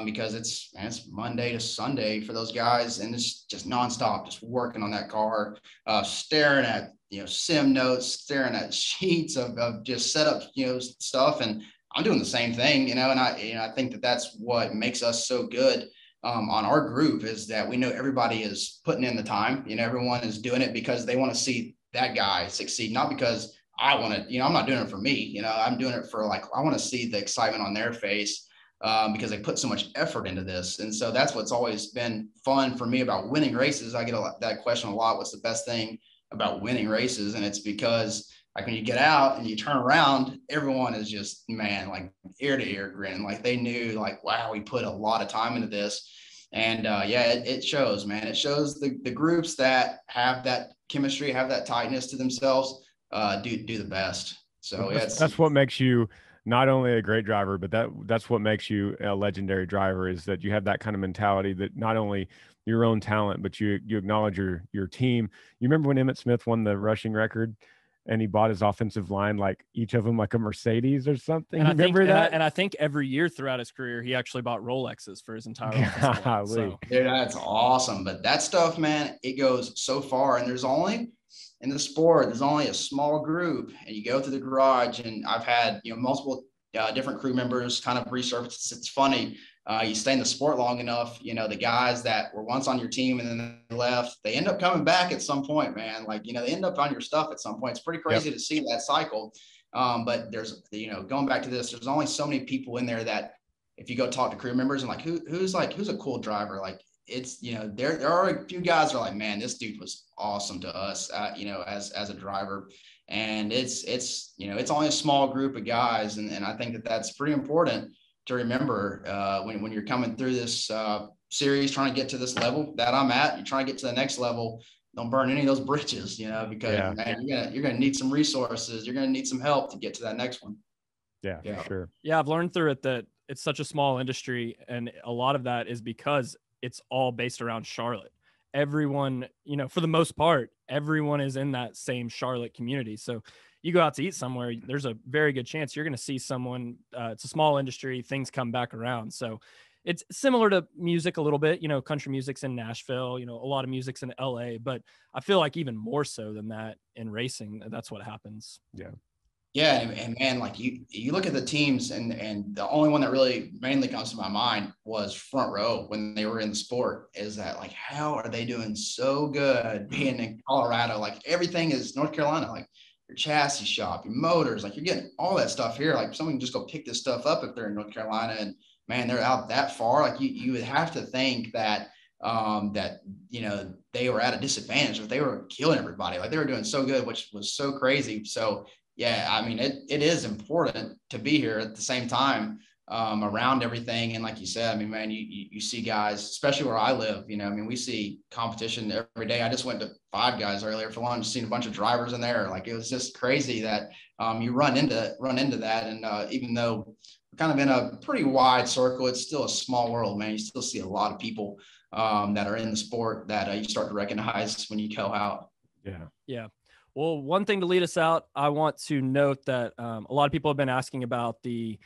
because it's Monday to Sunday for those guys. And it's just nonstop, just working on that car, staring at, sim notes, staring at sheets of just setup, stuff. And I'm doing the same thing, and I think that that's what makes us so good on our group, is that we know everybody is putting in the time. Everyone is doing it because they want to see that guy succeed, not because I want to. I'm not doing it for me. I'm doing it for, like, I want to see the excitement on their face, because they put so much effort into this. And so that's what's always been fun for me about winning races. I get that question a lot. What's the best thing about winning races? And it's because, like, when you get out and you turn around, everyone is just, man, like ear to ear grin. Like, they knew, like, wow, we put a lot of time into this. And it shows, man. It shows the groups that have that chemistry, have that tightness to themselves, do the best. So that's what makes you not only a great driver, but that's what makes you a legendary driver, is that you have that kind of mentality, that not only your own talent, but you acknowledge your team. You remember when Emmitt Smith won the rushing record, and he bought his offensive line, like each of them, like a Mercedes or something? And Remember that? And I think every year throughout his career, he actually bought Rolexes for his entire offensive line. So. Dude, that's awesome. But that stuff, man, it goes so far. And in the sport, there's only a small group, and you go through the garage, and I've had, multiple different crew members kind of resurface. It's funny. You stay in the sport long enough, the guys that were once on your team and then they left, they end up coming back at some point, man. Like, they end up on your stuff at some point. It's pretty crazy to see that cycle. But there's, going back to this, there's only so many people in there that, if you go talk to crew members and, like, who's a cool driver, like, it's, there are a few guys that are like, man, this dude was awesome to us, as a driver. And it's only a small group of guys. And I think that that's pretty important to remember, when you're coming through this series, trying to get to this level that I'm at. You're trying to get to the next level. Don't burn any of those bridges, because man, you're gonna need some resources. You're gonna need some help to get to that next one. Yeah, for sure. Yeah, I've learned through it that it's such a small industry, and a lot of that is because it's all based around Charlotte. Everyone, for the most part, everyone is in that same Charlotte community. So you go out to eat somewhere, there's a very good chance you're going to see someone. It's a small industry. Things come back around. So it's similar to music a little bit. Country music's in Nashville. A lot of music's in LA. But I feel like even more so than that in racing, that's what happens. Yeah. Yeah, and man, like, you look at the teams, and the only one that really mainly comes to my mind was Front Row when they were in the sport. Is that, like, how are they doing so good being in Colorado? Like, everything is North Carolina. Like, your chassis shop, your motors, like, you're getting all that stuff here. Like, someone can just go pick this stuff up if they're in North Carolina, and man, they're out that far. Like, you would have to think that they were at a disadvantage, if they were killing everybody. Like, they were doing so good, which was so crazy. So yeah, I mean, it is important to be here at the same time, around everything. And like you said, I mean, man, you see guys, especially where I live, we see competition every day. I just went to Five Guys earlier for lunch, seen a bunch of drivers in there. Like, it was just crazy that you run into that. And even though we're kind of in a pretty wide circle, it's still a small world, man. You still see a lot of people that are in the sport that you start to recognize when you go out. Yeah. Yeah. Well, one thing to lead us out, I want to note that a lot of people have been asking about the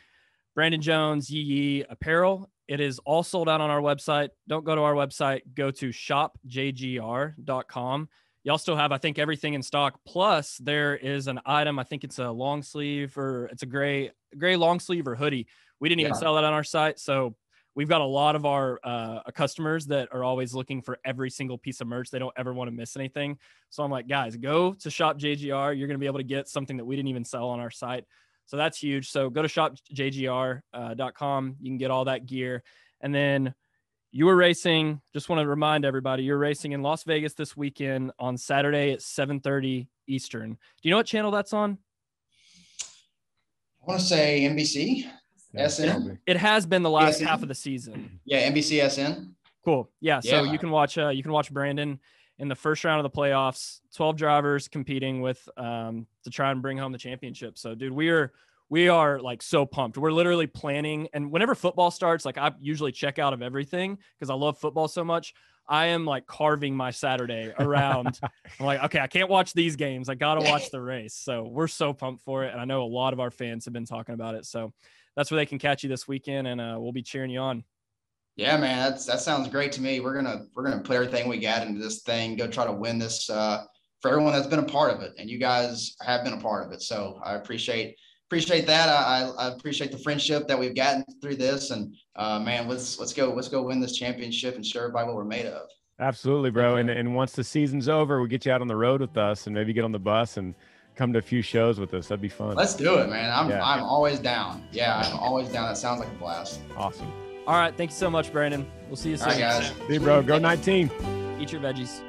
Brandon Jones Yee Yee apparel. It is all sold out on our website. Don't go to our website. Go to shopjgr.com. Y'all still have, I think, everything in stock. Plus, there is an item. I think it's a long sleeve, or it's a gray long sleeve or hoodie. We didn't even sell that on our site. So we've got a lot of our customers that are always looking for every single piece of merch. They don't ever want to miss anything. So I'm like, guys, go to Shop JGR. You're going to be able to get something that we didn't even sell on our site. So that's huge. So go to shopjgr.com. You can get all that gear. And then you were racing. Just want to remind everybody, you're racing in Las Vegas this weekend on Saturday at 7:30 Eastern. Do you know what channel that's on? I want to say NBC. SN. It has been the last half of the season. Yeah, NBC SN. Cool. Yeah. So you can watch Brandon in the first round of the playoffs. 12 drivers competing with to try and bring home the championship. So, dude, we are like so pumped. We're literally planning. And whenever football starts, like I usually check out of everything because I love football so much. I am like carving my Saturday around. I'm like, okay, I can't watch these games. I got to watch the race. So we're so pumped for it. And I know a lot of our fans have been talking about it. So that's where they can catch you this weekend. And we'll be cheering you on. Yeah, man, that sounds great to me. We're gonna put everything we got into this thing, go try to win this for everyone that's been a part of it. And you guys have been a part of it. So I appreciate that. I appreciate the friendship that we've gotten through this, and man, let's go win this championship and show everybody what we're made of. Absolutely, bro. And once the season's over, we'll get you out on the road with us and maybe get on the bus and come to a few shows with us. That'd be fun. Let's do it, man. I'm always down. Yeah, I'm always down. That sounds like a blast. Awesome. All right, thank you so much, Brandon. We'll see you soon. All right, guys. See you, bro. Go 19. Eat your veggies.